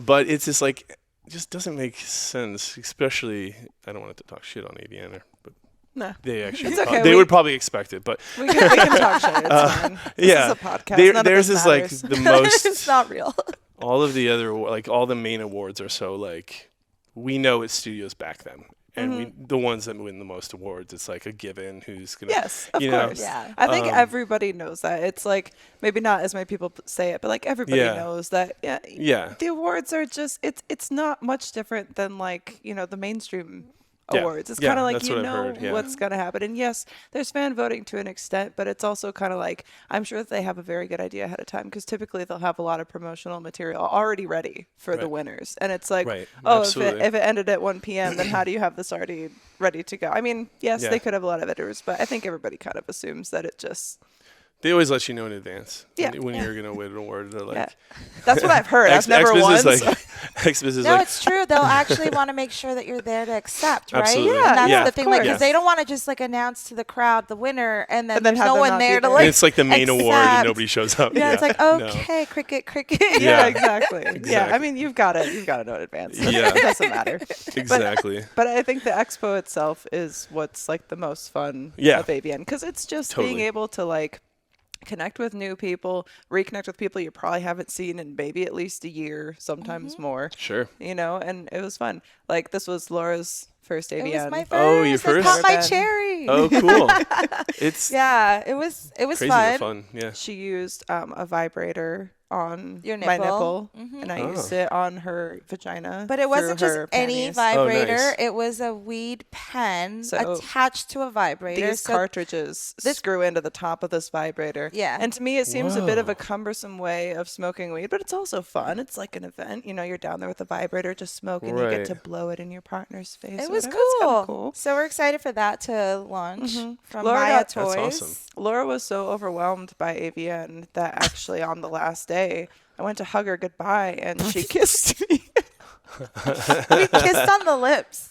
but it's just like it just doesn't make sense. Especially, I don't want to talk shit on AVN, but No. they actually It's okay. they would probably expect it. But We can talk shit. It's fine. This yeah, is a podcast. None of theirs this is like matters. the most. It's not real. All of the other like all the main awards are so like we know it's studios back them. And the ones that win the most awards, it's like a given who's gonna. Yes, of you course. Know? Yeah. I think everybody knows that. It's like maybe not as many people say it, but like everybody knows that. Yeah. Yeah. The awards are just it's not much different than like the mainstream Yeah. awards. It's Yeah, kind of like that's what I've heard, yeah. what's gonna happen. And yes, there's fan voting to an extent, but it's also kind of like I'm sure that they have a very good idea ahead of time because typically they'll have a lot of promotional material already ready for the winners. And it's like, Right. oh, Absolutely. if it ended at 1 p.m., then how do you have this already ready to go? I mean, yes, Yeah. they could have a lot of editors, but I think everybody kind of assumes that it just. They always let you know in advance Yeah. when you're gonna win an award. They're like, Yeah. That's what I've heard. I've never won. X-Biz is so- like, X-Biz is No, like, it's true. They'll actually want to make sure that you're there to accept, right? Absolutely. And that's Yeah, the of thing, like, course. because they don't want to just like announce to the crowd the winner, and then And then there's have no them one not be there to there. like. and it's like the main award and accept. nobody shows up. Yeah, it's like No. okay, cricket. Yeah, Yeah. exactly. Yeah, I Exactly. mean, you've got to know in advance. Yeah. It doesn't matter. Exactly. But I think the expo itself is what's like the most fun Yeah. of AVN because it's just Totally. being able to like connect with new people, reconnect with people you probably haven't seen in maybe at least a year, sometimes more. Sure. And it was fun. Like this was Laura's first AVN. It was my first. Oh, your first? I popped my Never been. cherry. Oh, cool. It's Yeah, it was crazy fun. but fun. Yeah. She used a vibrator on Your my nipple. nipple, and I used it on her vagina. But it wasn't through just her any panties. vibrator. nice. It was a weed pen So attached to a vibrator. These cartridges screw into the top of this vibrator. Yeah. And to me, it seems a bit of a Whoa. cumbersome way of smoking weed, but it's also fun. It's like an event. You're down there with a vibrator just smoking. You get Right. to blow it in your partner's face. It or was whatever. It's kinda cool. cool. So we're excited for that to launch from Laura Maya got- Toys. That's awesome. Laura was so overwhelmed by AVN that actually on the last day, I went to hug her goodbye and she kissed me. We kissed on the lips.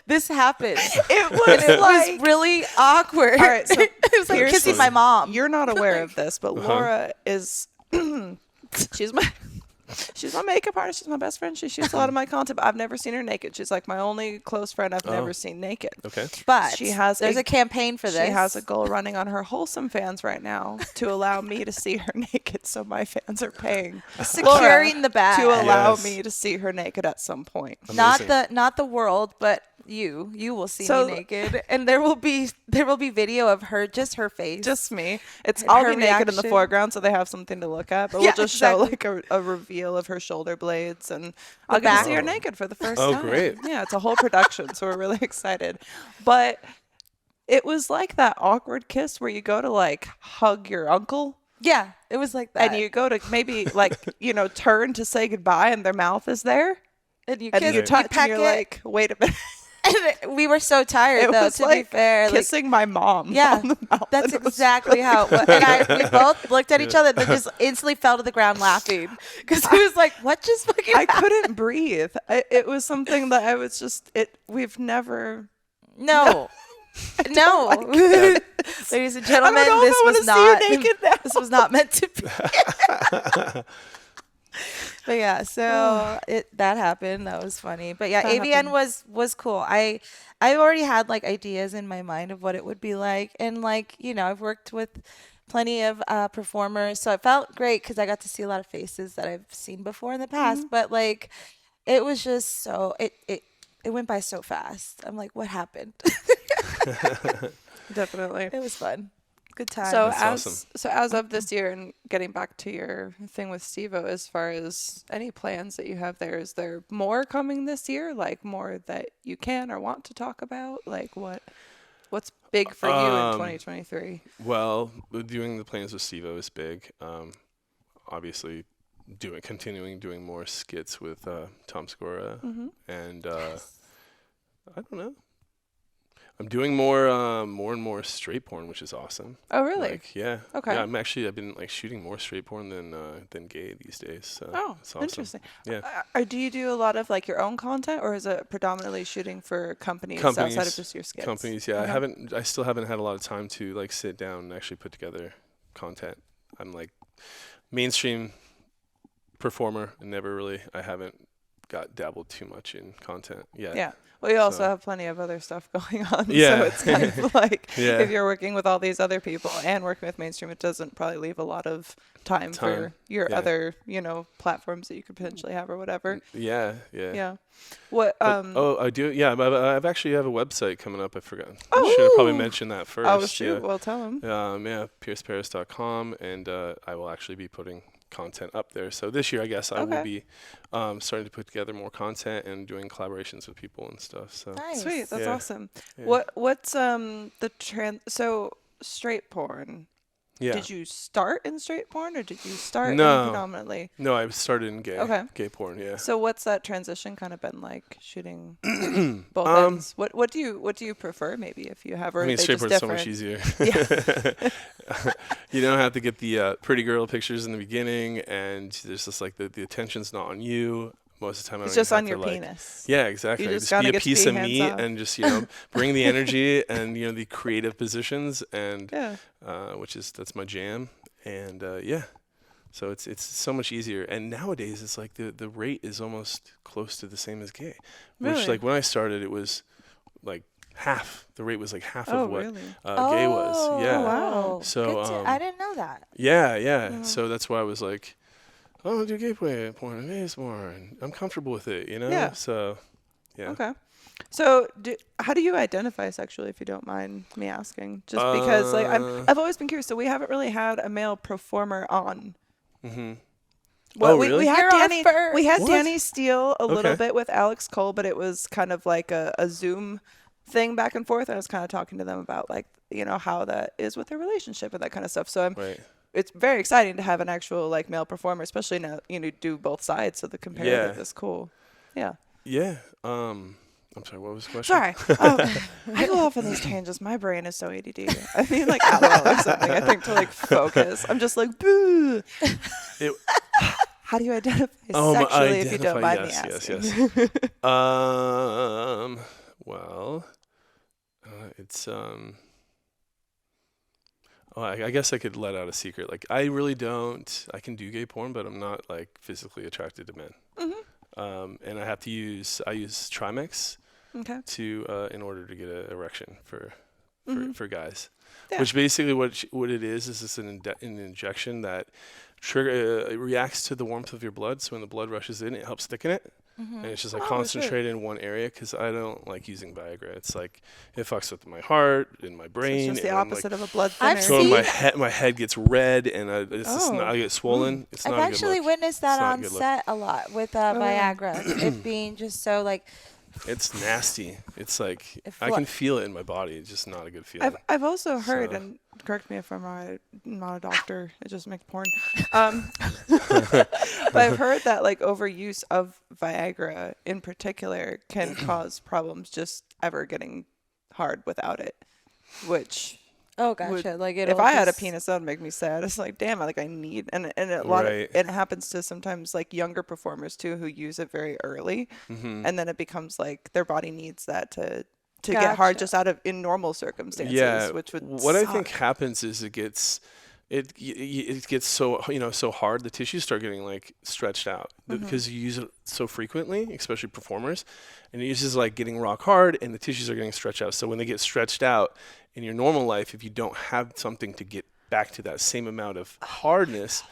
This happened. It was And it like was really awkward. All right, so it was like here's kissing the- my mom. You're not aware of this, but Laura is she's my makeup artist. She's my best friend. She shoots a lot of my content, but I've never seen her naked. She's like my only close friend I've never seen naked. Okay. But She has there's a campaign for this. She has a goal running on her Wholesome fans right now to allow me to see her naked. So my fans are paying securing Laura the bag. to allow Yes. me to see her naked at some point. not Amazing. the world, but you will see So- me naked, and there will be video of her, just her face. Just me. It's And I'll her be naked in the reaction. foreground so they have something to look at. But Yeah, we'll just show exactly. like a reveal of her shoulder blades and I'll get to back. see her naked for the first Oh, time. great. Yeah, it's a whole production, so we're really excited. But it was like that awkward kiss where you go to like hug your uncle yeah, it was like that. and you go to maybe like, turn to say goodbye and their mouth is there. and you And kiss, you touch peck and you're it. like, wait a minute. And we were so tired It though. was To like be fair, like, kissing my mom. yeah, on the mouth. that's It was exactly how it was. And we both looked at each other and then just instantly fell to the ground laughing because he was like, "What just fucking?" I happened?" couldn't breathe. It was something that I was just. We've never. No. No, ladies and gentlemen, I don't know if this I wanna was see you not naked now. this was not meant to be. But yeah, so that happened. That was funny. But yeah, That AVN happened. was cool. I already had like ideas in my mind of what it would be like, and like I've worked with plenty of performers, so it felt great because I got to see a lot of faces that I've seen before in the past. But like, it was just so it went by so fast. I'm like, what happened? Definitely. It was fun. Good time. So That's as of this year, and getting back to your thing with Steve-O, as far as any plans that you have there, is there more coming this year? Like more that you can or want to talk about? Like what's big for you in 2023? Well, doing the plans with Steve-O is big. Obviously, continuing doing more skits with Tom Segura, and I don't know. I'm doing more and more straight porn, which is awesome. Oh, really? Like, yeah. Okay. Yeah, I've been like shooting more straight porn than gay these days. So Oh, it's awesome. interesting. Yeah. Do you do a lot of like your own content, or is it predominantly shooting for companies outside of just your skits? Companies, yeah. Okay. I still haven't had a lot of time to like sit down and actually put together content. I'm like mainstream performer, and I haven't got dabbled too much in content yet. Yeah. Well, you also So- have plenty of other stuff going on. Yeah. So it's kind of like Yeah. if you're working with all these other people and working with mainstream, it doesn't probably leave a lot of time for your Yeah. other, platforms that you could potentially have or whatever. Yeah. Yeah. What, But, I do. Yeah, but I've actually have a website coming up. I forgot. I should have probably mentioned that first. oh, shoot. Yeah. Well, tell them. pierceparis.com, and I will actually be putting content up there. So this year, I guess I will Okay. be starting to put together more content and doing collaborations with people and stuff. So Nice. Sweet. That's Yeah. awesome. Yeah. What's so straight porn? yeah. Did you start in straight porn or did you start No. in predominantly? No, I started in Okay. gay porn. Yeah. So what's that transition kind of been like shooting both ends? What do you prefer maybe if you have, or I mean, are they straight just porn is so much different? easier. You don't have to get the pretty girl pictures in the beginning, and there's just like the attention's not on you. Most of the time, I It's don't just even on have your to, like, penis. Yeah, exactly. You Just just gotta be a get to piece be of meat hands-off. and just bring the energy and the creative positions, and Yeah. that's my jam. And yeah, so it's so much easier. And nowadays it's like the rate is almost close to the same as gay, which Really? like when I started it was like half. The rate was like half Oh, of what really? gay was. Yeah. wow. So, I didn't know that. Yeah. So that's why I was like, oh, I'll do gay porn and gay porn. I'm comfortable with it, Yeah. So, yeah. Okay. So, how do you identify sexually, if you don't mind me asking? Just because, like, I've always been curious. So we haven't really had a male performer on. Mm-hmm. Well, Oh, really? we had You're our Danny. first. We had What? Danny Steele a little Okay. bit with Alex Cole, but it was kind of like a Zoom thing back and forth. I was kind of talking to them about like how that is with their relationship and that kind of stuff. So Right. it's very exciting to have an actual like male performer, especially now do both sides, so the comparative is cool. Yeah. Yeah. I'm sorry. What was the question? Sorry. I go off on these tangents. My brain is so ADD. I need like Adderall or something, I think, to like focus. I'm just like, boo. It- How do you identify Oh, sexually, if you don't mind me yes, asking? yes. Well, it's Oh, I guess I could let out a secret. Like, I really don't. I can do gay porn, but I'm not like physically attracted to men. And I use Trimix Okay. to in order to get an erection for guys. Yeah. Which basically what it is it's an injection that it reacts to the warmth of your blood. So when the blood rushes in, it helps thicken it. And it's just like Oh, concentrated in one area, because I don't like using Viagra. It's like it fucks with my heart and my So brain. it's just the and opposite of a blood I've thinner. So seen- my head gets red, and I get swollen. It's I've not a good actually look. witnessed that It's not a on good look. set a lot with Viagra. It being just so like It's nasty. It's like It I can feel it in my body. It's just not a good feeling. I've also heard, So- and correct me if I'm wrong, I'm not a doctor, I just make porn. But I've heard that like overuse of Viagra in particular can cause problems just ever getting hard without it. Which oh gotcha, like if I had a penis, that would make me sad. It's like, damn, like I need, and a lot Right. of it happens to sometimes like younger performers too who use it very early, and then it becomes like their body needs that to get hard Gotcha. just out of in normal circumstances. Yeah. Which would what I think suck. happens is it gets so so hard, the tissues start getting like stretched out because you use it so frequently, especially performers, and it uses like getting rock hard, and the tissues are getting stretched out. So when they get stretched out in your normal life, if you don't have something to get back to that same amount of hardness,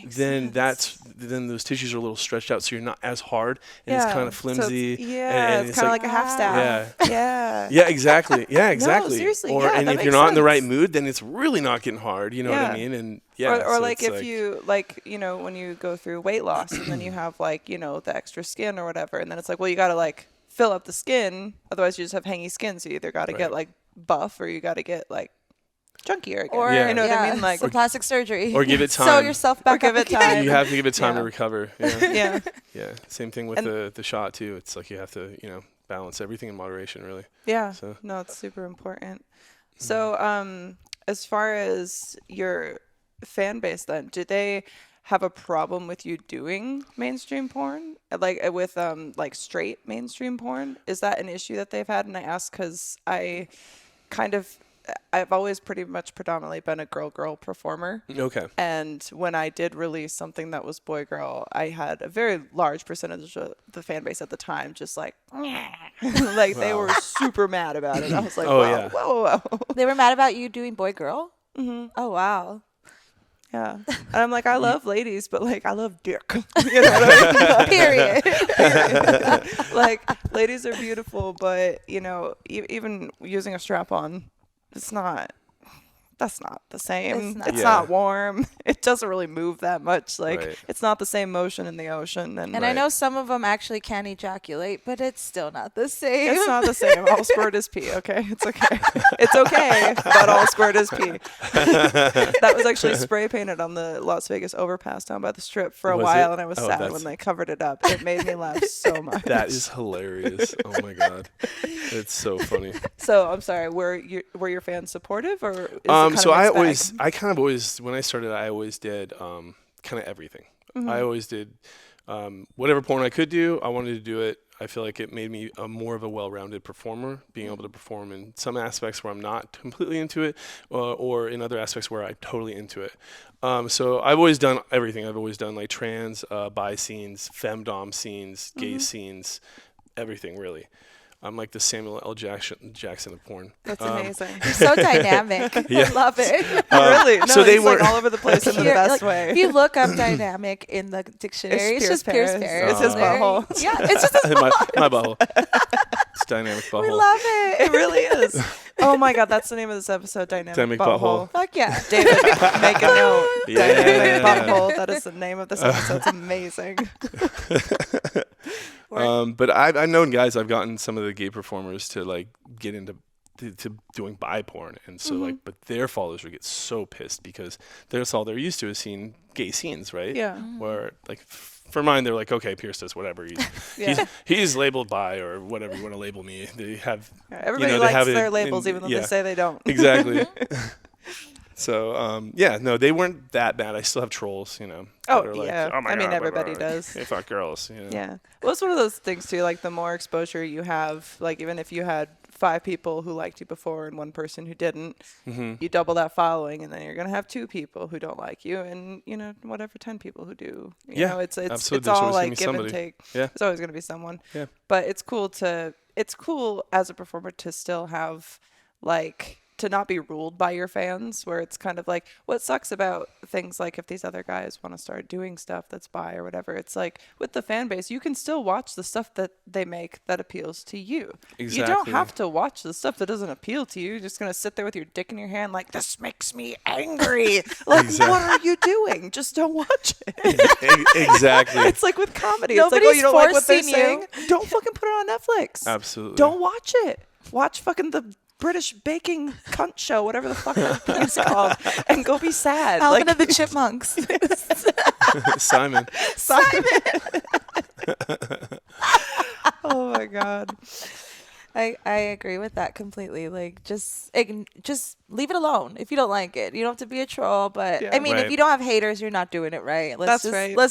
then those tissues are a little stretched out, so you're not as hard, and it's kind of flimsy. So it's kind of like a half staff. Yeah, exactly. Yeah, exactly. No, seriously. And if you're not in the right mood, then it's really not getting hard. You know what I mean? And or like if you when you go through weight loss and then you have the extra skin or whatever, and then it's like, well, you got to fill up the skin, otherwise you just have hangy skin. So you either got to get buff or you got to get chunkier again. Or you know what I mean? Some plastic surgery. Or give it time. Sew yourself back or give it time. You have to give it time to recover. Yeah. Yeah. Same thing with the shot too. It's like you have to balance everything in moderation, really. Yeah. So. No, it's super important. So as far as your fan base, then, do they have a problem with you doing mainstream porn, with straight mainstream porn? Is that an issue that they've had? And I ask because I've always pretty much predominantly been a girl performer. Okay. And when I did release something that was boy-girl, I had a very large percentage of the fan base at the time just they were super mad about it. I was like, whoa. They were mad about you doing boy-girl? Mm-hmm. Oh, wow. Yeah. And I'm like, I love ladies, but I love dick. You know what I mean? Period. Ladies are beautiful, but even using a strap-on, that's not the same. It's not warm. It doesn't really move that much. It's not the same motion in the ocean. And I know some of them actually can ejaculate, but it's still not the same. It's not the same. All squirt is pee, okay? It's okay. It's okay, but all squirt is pee. That was actually spray painted on the Las Vegas overpass down by the Strip for a while, and I was sad when they covered it up. It made me laugh so much. That is hilarious. Oh, my God. It's so funny. So, I'm sorry, were your fans supportive, or so I kind of always, when I started, I always did kind of everything. Mm-hmm. I always did whatever porn I could do. I wanted to do it. I feel like it made me more of a well-rounded performer, being able to perform in some aspects where I'm not completely into it, or in other aspects where I'm totally into it. So I've always done everything. I've always done trans, bi scenes, femdom scenes, gay scenes, everything really. I'm like the Samuel L. Jackson of porn. That's amazing. You're so dynamic. I love it. Really? No, so they were all over the place in the best way. If you look up dynamic in the dictionary, it's just Pierce Paris. It's his butthole. Yeah, it's just his butthole. my butthole. It's dynamic butthole. We love it. It really is. Oh my God, that's the name of this episode, Dynamic Butthole. Fuck yeah. David, make a note. Dynamic Butthole. That is the name of this episode. It's amazing. But I've known guys, I've gotten some of the gay performers to get into to doing bi porn, and so but their followers would get so pissed because that's all they're used to is seeing gay scenes, right? Yeah. Where for mine, they're like, okay, Pierce does whatever. He's labeled bi or whatever you want to label me. They have everybody likes their labels, even though they say they don't. Exactly. So, no, they weren't that bad. I still have trolls, Oh, yeah. Oh my God, everybody does. They fuck girls. Yeah. Well, it's one of those things, too. The more exposure you have, even if you had 5 people who liked you before and 1 person who didn't, you double that following, and then you're going to have 2 people who don't like you and, 10 people who do. You know, it's all give and take. Yeah. There's always going to be someone. Yeah. But it's cool as a performer to still have, to not be ruled by your fans, where it's kind of what sucks about things if these other guys want to start doing stuff that's bi or whatever, it's with the fan base, you can still watch the stuff that they make that appeals to you. Exactly. You don't have to watch the stuff that doesn't appeal to you. You're just going to sit there with your dick in your hand this makes me angry. What are you doing? Just don't watch it. Exactly. It's with comedy. Nobody's it's you don't like what they're forcing saying? Don't fucking put it on Netflix. Absolutely. Don't watch it. Watch fucking the British baking cunt show, whatever the fuck that thing's called, and go be sad. Alvin and the Chipmunks. Simon. Oh my God. I agree with that completely. Just leave it alone if you don't like it. You don't have to be a troll, but if you don't have haters, you're not doing it right. Let's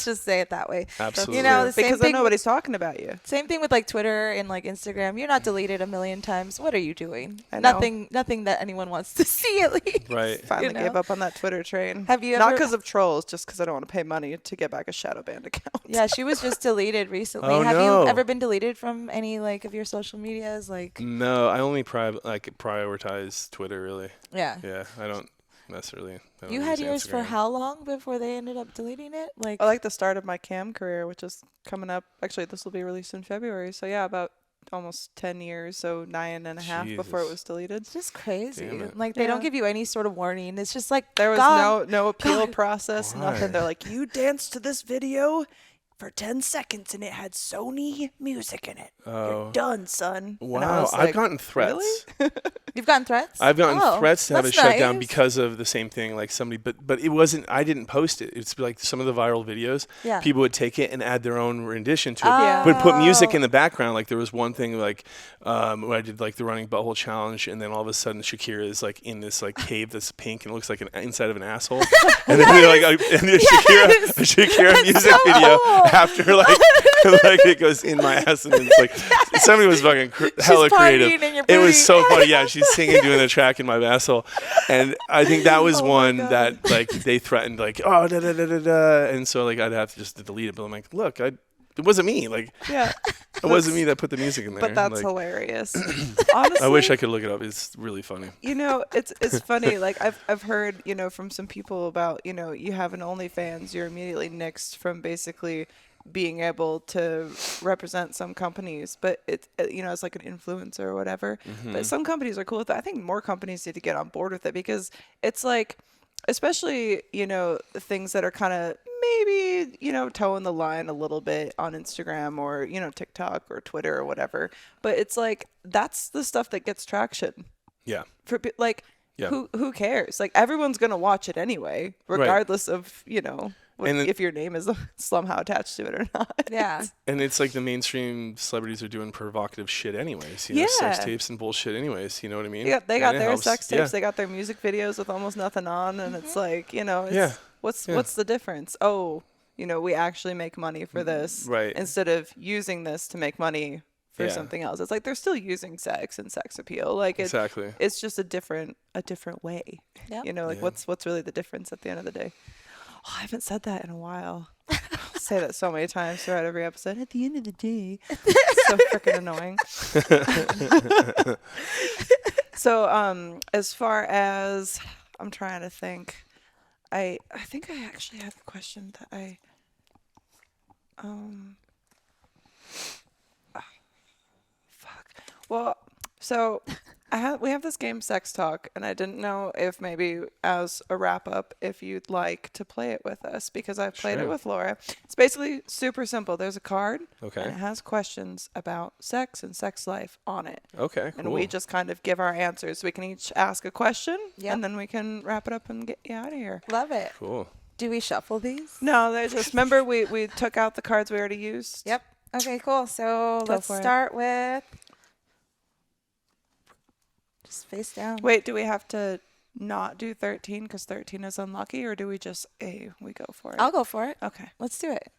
just say it that way. Absolutely. Because then nobody's talking about you. Same thing with Twitter and Instagram. You're not deleted a million times. What are you doing? I know. Nothing that anyone wants to see, at least. Right. Finally gave up on that Twitter train. Have you not ever? because of trolls, just because I don't want to pay money to get back a shadow banned account. Yeah, she was just deleted recently. Oh, have no. you ever been deleted from any of your social medias? No, I only prioritize Twitter, really. Yeah. Yeah, I don't. mess really. I don't You had use yours for Instagram. how long before they ended up deleting it? Like, I like the start of my cam career, which is coming up. Actually, this will be released in February. So yeah, about almost 10 years, so 9.5 before it Jesus. was deleted. it's just crazy. Damn it. Like, they don't Yeah. give you any sort of warning. It's just like, There was gone. no appeal God. process, Why? nothing. They're like, you danced to this video for 10 seconds and it had Sony music in it. Oh. You're done, son. And I Wow, was I've like, gotten threats. Really? You've gotten threats? I've gotten Oh, threats to have it that's shut down nice. because of the same thing, like somebody, but it wasn't, I didn't post it. It's like some of the viral videos, Yeah. people would take it and add their own rendition to it, Yeah. would put music Oh. in the background. Like there was one thing like, where I did like the running butthole challenge, and then all of a sudden Shakira is like in this like cave that's pink and it looks like an inside of an asshole. And then they're like, and there's Yes. a Shakira music so video cool. after like, like it goes in my ass, and it's like, somebody was fucking hella creative. partying in your It was booty. so funny. Yeah, she's singing, doing the track in my asshole, and I think that was Oh my one God. that like they threatened, like oh da da da da da, and so like I'd have to just delete it. But I'm like, look, it wasn't me. Like Yeah. it wasn't me that put the music in there. But that's like, hilarious. Honestly, I wish I could look it up. It's really funny. You know, it's funny. Like I've heard, from some people about, you have an OnlyFans, you're immediately nixed from basically being able to represent some companies, but it's like an influencer or whatever. But some companies are cool with it. I think more companies need to get on board with it, because it's like, especially, things that are kind of maybe, toeing the line a little bit on Instagram or, TikTok or Twitter or whatever. But it's like, that's the stuff that gets traction. Yeah. Yeah. Who cares? Like, everyone's gonna watch it anyway, regardless of if your name is somehow attached to it or not. Yeah. And it's like the mainstream celebrities are doing provocative shit anyways. Sex Yeah. tapes and bullshit anyways. You know what I mean? Yeah, they got And it their helps. sex tapes. Yeah. They got their music videos with almost nothing on, and it's like, Yeah. what's Yeah. what's the difference? Oh, we actually make money for this, Right. instead of using this to make money for Yeah. something else. It's like they're still using sex and sex appeal. Like Exactly. it's just a different way. Yep. Yeah. What's really the difference at the end of the day? Oh, I haven't said that in a while. I say that so many times throughout every episode. At the end of the day, it's so freaking annoying. So, as far as I'm trying to think, I think I actually had a question that fuck. Well, so we have this game Sex Talk, and I didn't know if maybe as a wrap up, if you'd like to play it with us, because I've played it Sure. with Laura. It's basically super simple. There's a card, Okay. and it has questions about sex and sex life on it. Okay. And Cool. we just kind of give our answers. We can each ask a question, Yep. and then we can wrap it up and get you out of here. Love it. Cool. Do we shuffle these? No, they just remember we took out the cards we already used. Yep. Okay, cool. So let's for it. start with just face down. Wait, do we have to not do 13 because 13 is unlucky, or do we just we go for it? I'll go for it. Okay. Let's do it.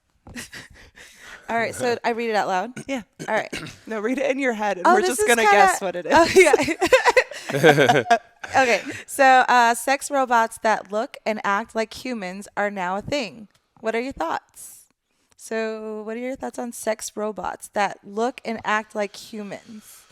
All right. So I read it out loud. Yeah. All right. No, read it in your head, and Oh, we're this just is gonna kinda- guess what it is. Oh, yeah. Okay. So sex robots that look and act like humans are now a thing. What are your thoughts? So what are your thoughts on sex robots that look and act like humans?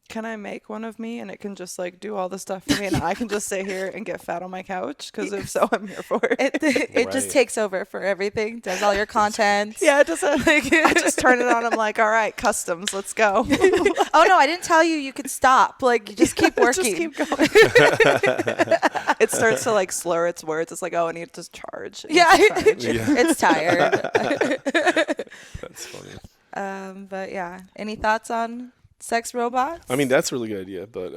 Can I make one of me, and it can just like do all the stuff for me, and I can just sit here and get fat on my couch? Because if so, I'm here for it. It just Right. takes over for everything. Does all your content. Yeah, it doesn't. I just turn it on. I'm like, all right, customs, let's go. Oh no, I didn't tell you you could stop. Like you just keep working. Just keep going. It starts to like slur its words. It's like, oh, I need to charge. It Yeah. needs to charge. Yeah. It's tired. That's funny. But yeah. Any thoughts on sex robots? I mean, that's a really good idea, but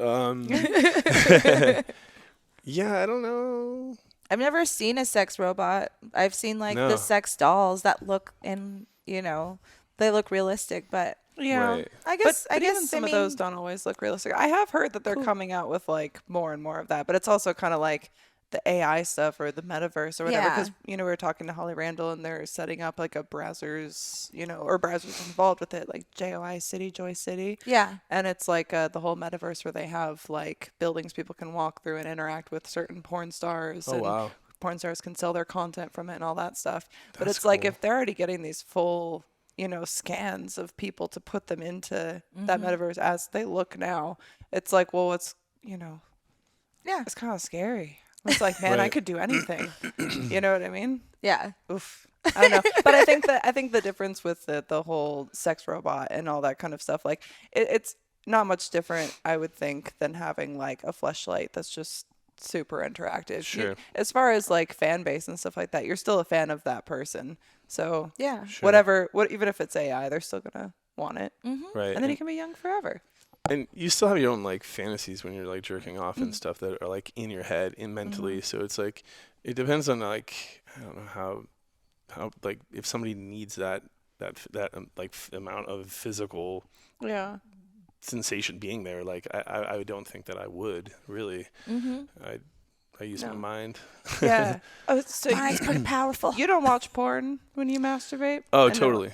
yeah, I don't know. I've never seen a sex robot. I've seen like No. the sex dolls that look and they look realistic, but Yeah. Right. I guess But even some I of those mean, don't always look realistic. I have heard that they're coming out with like more and more of that, but it's also kind of like the AI stuff or the metaverse or whatever. Yeah. Because we were talking to Holly Randall, and they're setting up like a Brazzers, or Brazzers involved with it, like JOI City, Joy City. yeah. And it's like the whole metaverse where they have like buildings people can walk through and interact with certain porn stars. Oh, and wow. porn stars can sell their content from it and all that stuff. But That's it's like cool. if they're already getting these full, scans of people to put them into that metaverse as they look now, it's like, well, Yeah. It's kind of scary. It's like, man, I Right. could do anything. You know what I mean? Yeah. Oof. I don't know. But I think the difference with the whole sex robot and all that kind of stuff, like it's not much different, I would think, than having like a fleshlight that's just super interactive. Sure. As far as like fan base and stuff like that, you're still a fan of that person. So Yeah. Sure. even if it's AI, they're still gonna want it. Right. And then you can be young forever. And you still have your own like fantasies when you're like jerking off and stuff that are like in your head and mentally. So it's like it depends on like I don't know how like if somebody needs that amount of physical Yeah. sensation being there. Like I don't think that I would really. I use my mind. Yeah. Oh, so Mine's pretty powerful. you don't watch porn when you masturbate? Oh, I know- totally.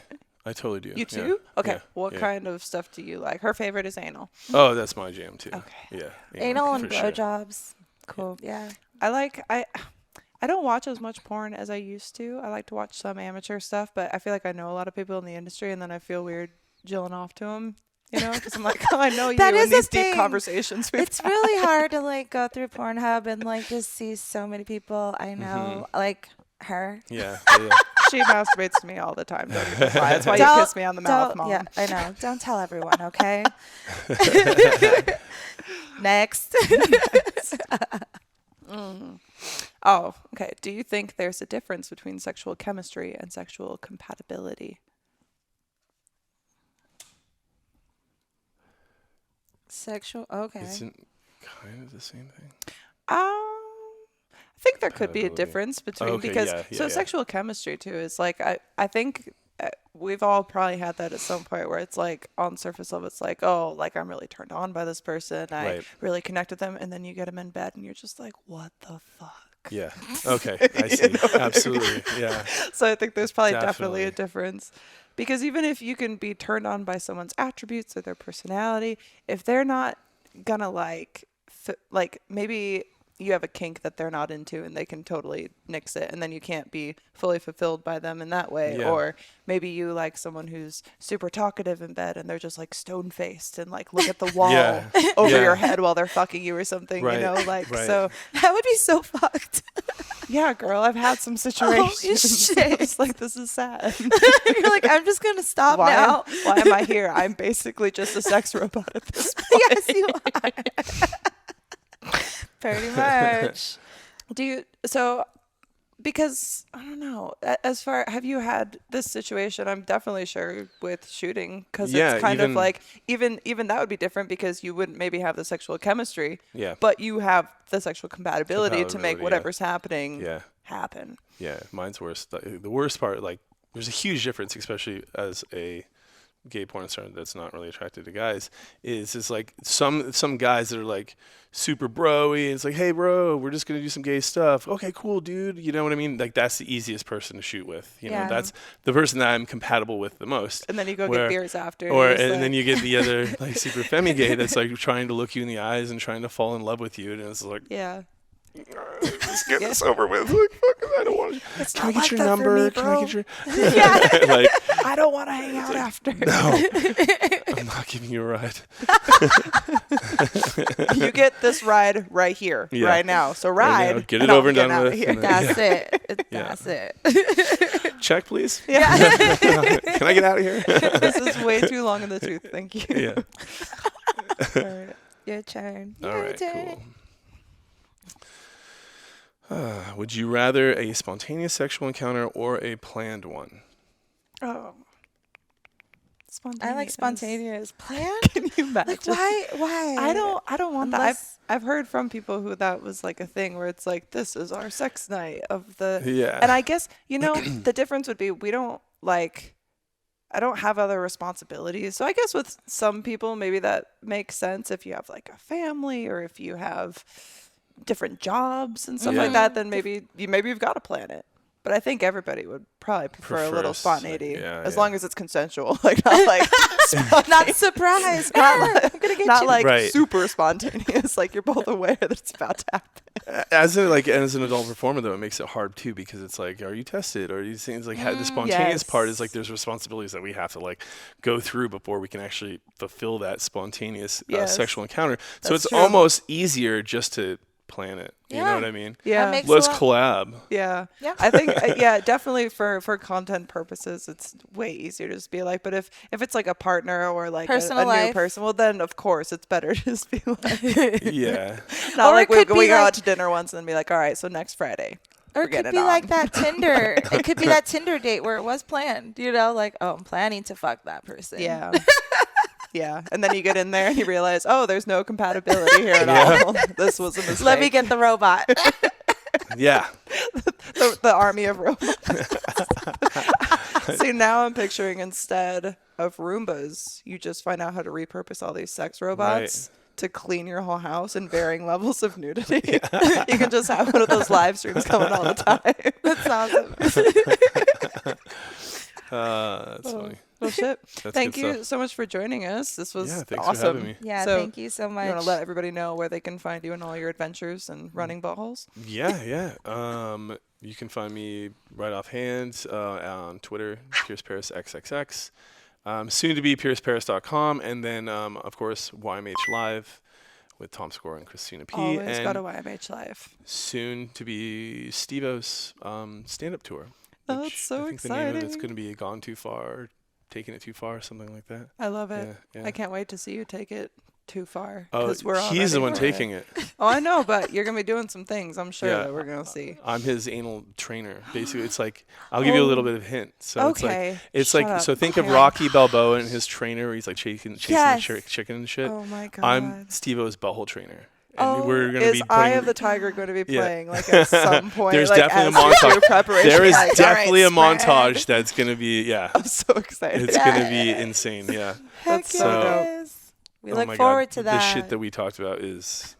I totally do. You Yeah. too? Okay. Yeah. What Yeah. kind of stuff do you like? Her favorite is anal. Oh, that's my jam too. Okay. Yeah. Anal and for sure. blowjobs. Cool. Yeah. I don't watch as much porn as I used to. I like to watch some amateur stuff, but I feel like I know a lot of people in the industry, and then I feel weird jilling off to them. You know, because I'm like, oh, I know you That in is a these deep thing. conversations. It's really hard to like go through Pornhub and like just see so many people I know, like her. Yeah. She masturbates to me all the time. Don't even lie. That's why you Don't- kiss me on the mouth, don't- Mom. Yeah, I know. Don't tell everyone, okay? Next. Oh, okay. Do you think there's a difference between sexual chemistry and sexual compatibility? Sexual. Okay. Isn't kind of the same thing. I think there could be a Compatibility. difference between Okay, because yeah. sexual chemistry too is like I think we've all probably had that at some point where it's like on surface level it's like, oh, like I'm really turned on by this person, I Right. really connect with them, and then you get them in bed and you're just like, what the fuck? Yeah. Okay. I see. Absolutely. Yeah. So I think there's probably definitely a Definitely. difference. Because even if you can be turned on by someone's attributes or their personality, if they're not gonna like maybe you have a kink that they're not into and they can totally nix it, and then you can't be fully fulfilled by them in that way. Yeah. Or maybe you like someone who's super talkative in bed and they're just like stone faced and like look at the wall Yeah. over Yeah. your head while they're fucking you or something, Right. you know, like Right. so That would be so fucked. yeah, girl, I've had some situations. shit. It's like, this is sad. You're like, I'm just gonna stop now. Why am I here? I'm basically just a sex robot at this point. Yes, you are. Pretty much. Because I don't know, have you had this situation? I'm definitely sure with shooting, because Yeah, it's kind of even- like, even that would be different because you wouldn't maybe have the sexual chemistry, Yeah. but you have the sexual compatibility to make Compatibility, yeah. whatever's happening Yeah. happen. Yeah. Mine's worse. The worst part, like, there's a huge difference, especially as a gay porn star that's not really attracted to guys, is like some guys that are like super bro-y. It's like, hey, bro, we're just gonna do some gay stuff. Okay, cool, dude. You know what I mean? Like, that's the easiest person to shoot with. You know, Yeah. that's the person that I'm compatible with the most. And then you go Where- get beers after. Or you're just and then like- you get the other like super femi gay that's like trying to look you in the eyes and trying to fall in love with you, and it's like, yeah. let's get this over with. Like, fuck, I don't want to. It's Can I not get like your that for number? me, Can bro. I get your? Like, I don't want to hang out after. no, I'm not giving you a ride. You get this ride right here, Yeah. right now. So Right ride. now, get and it I'll over and get done out of with, here. and then- That's it. Yeah. That's it. Check, please. Yeah. Can I get out of here? This is way too long in the tooth. Thank you. Yeah. All right. Your turn. All Your right. turn. Cool. Would you rather a spontaneous sexual encounter or a planned one? Oh. I like spontaneous. Planned? Can you imagine? Like, why? I don't want Unless- that. I've heard from people who that was like a thing where it's like, this is our sex night of the. Yeah. And I guess, you know, the difference would be I don't have other responsibilities. So I guess with some people, maybe that makes sense if you have like a family or if you have different jobs and stuff like that, then maybe you've got to plan it. But I think everybody would probably prefer a little Prefers, spontaneity, yeah, as yeah. long as it's consensual, like not like Not surprised. I'm gonna get not you. like Right. super spontaneous, like you're both aware that it's about to happen. As an adult performer, though, it makes it hard too, because it's like, are you tested? Or these things like the spontaneous part is like there's responsibilities that we have to like go through before we can actually fulfill that spontaneous Yes. sexual encounter. So That's it's true. almost easier just to plan it. You Yeah. know what I mean? Yeah. That makes Let's a lot- collab. Yeah. Yeah. I think yeah, definitely for content purposes it's way easier to just be like, but if it's like a partner or like a Personal new life. person, well then of course it's better to just be like Yeah. not Or like it could we be go like- out to dinner once and then be like, all right, so next Friday. Or we're it could getting be it like on. that Tinder. It could be that Tinder date where it was planned. You know, like, oh, I'm planning to fuck that person. Yeah. Yeah. And then you get in there and you realize, oh, there's no compatibility here at all. This was a mistake. Let me get the robot. Yeah. the army of robots. See, now I'm picturing instead of Roombas, you just find out how to repurpose all these sex robots to clean your whole house in varying levels of nudity. You can just have one of those live streams going all the time. That's awesome. That's funny. Well, shit. That's Thank good you stuff. so much for joining us. This was Yeah, thanks awesome. for having me. Yeah, So, thank you so much. You want to let everybody know where they can find you in all your adventures and running buttholes? Yeah. You can find me right offhand on Twitter, Pierce Paris XXX. Soon to be pierceparis.com, and then of course YMH Live with Tom Score and Christina P. Always and got a YMH Live. soon to be Steve-O's stand-up tour. Oh, which that's so I think the name of it's exciting. going to be Gone Too Far, Taking It Too Far, something like that. I love it. Yeah. I can't wait to see you take it too far. Oh, 'cause we're all he's the ready one for taking it. Oh, I know, but you're gonna be doing some things. I'm sure Yeah. that we're gonna see. I'm his anal trainer. Basically, it's like I'll give you a little bit of a hint. So Okay. it's Shut like up. so think of Okay. Rocky Balboa and his trainer, where he's like chasing Yes. the chicken and shit. Oh my god. I'm Steve-O's butthole trainer, and Oh, we're gonna is be Eye playing. of the Tiger going to be Yeah. playing like at some point? There's like, definitely a as we do montage. preparation? There is Like, all right, definitely a spread. montage that's gonna be I'm so excited. It's gonna be insane. Yeah. Heck That's so dope. yes. We Oh look my forward God. to that. The shit that we talked about is.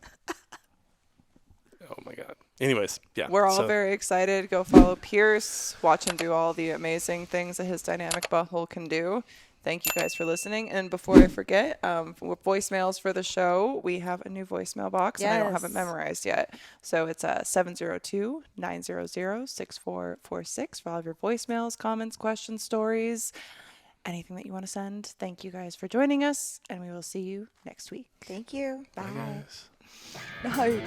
Oh my God. Anyways, yeah. We're all so- very excited. Go follow Pierce. Watch him do all the amazing things that his dynamic butthole can do. Thank you guys for listening. And before I forget, with voicemails for the show, we have a new voicemail box, and I don't have it Yes. memorized yet. So it's 702-900-6446 for all of your voicemails, comments, questions, stories, anything that you want to send. Thank you guys for joining us, and we will see you next week. Thank you. Bye, Bye. guys. Nice.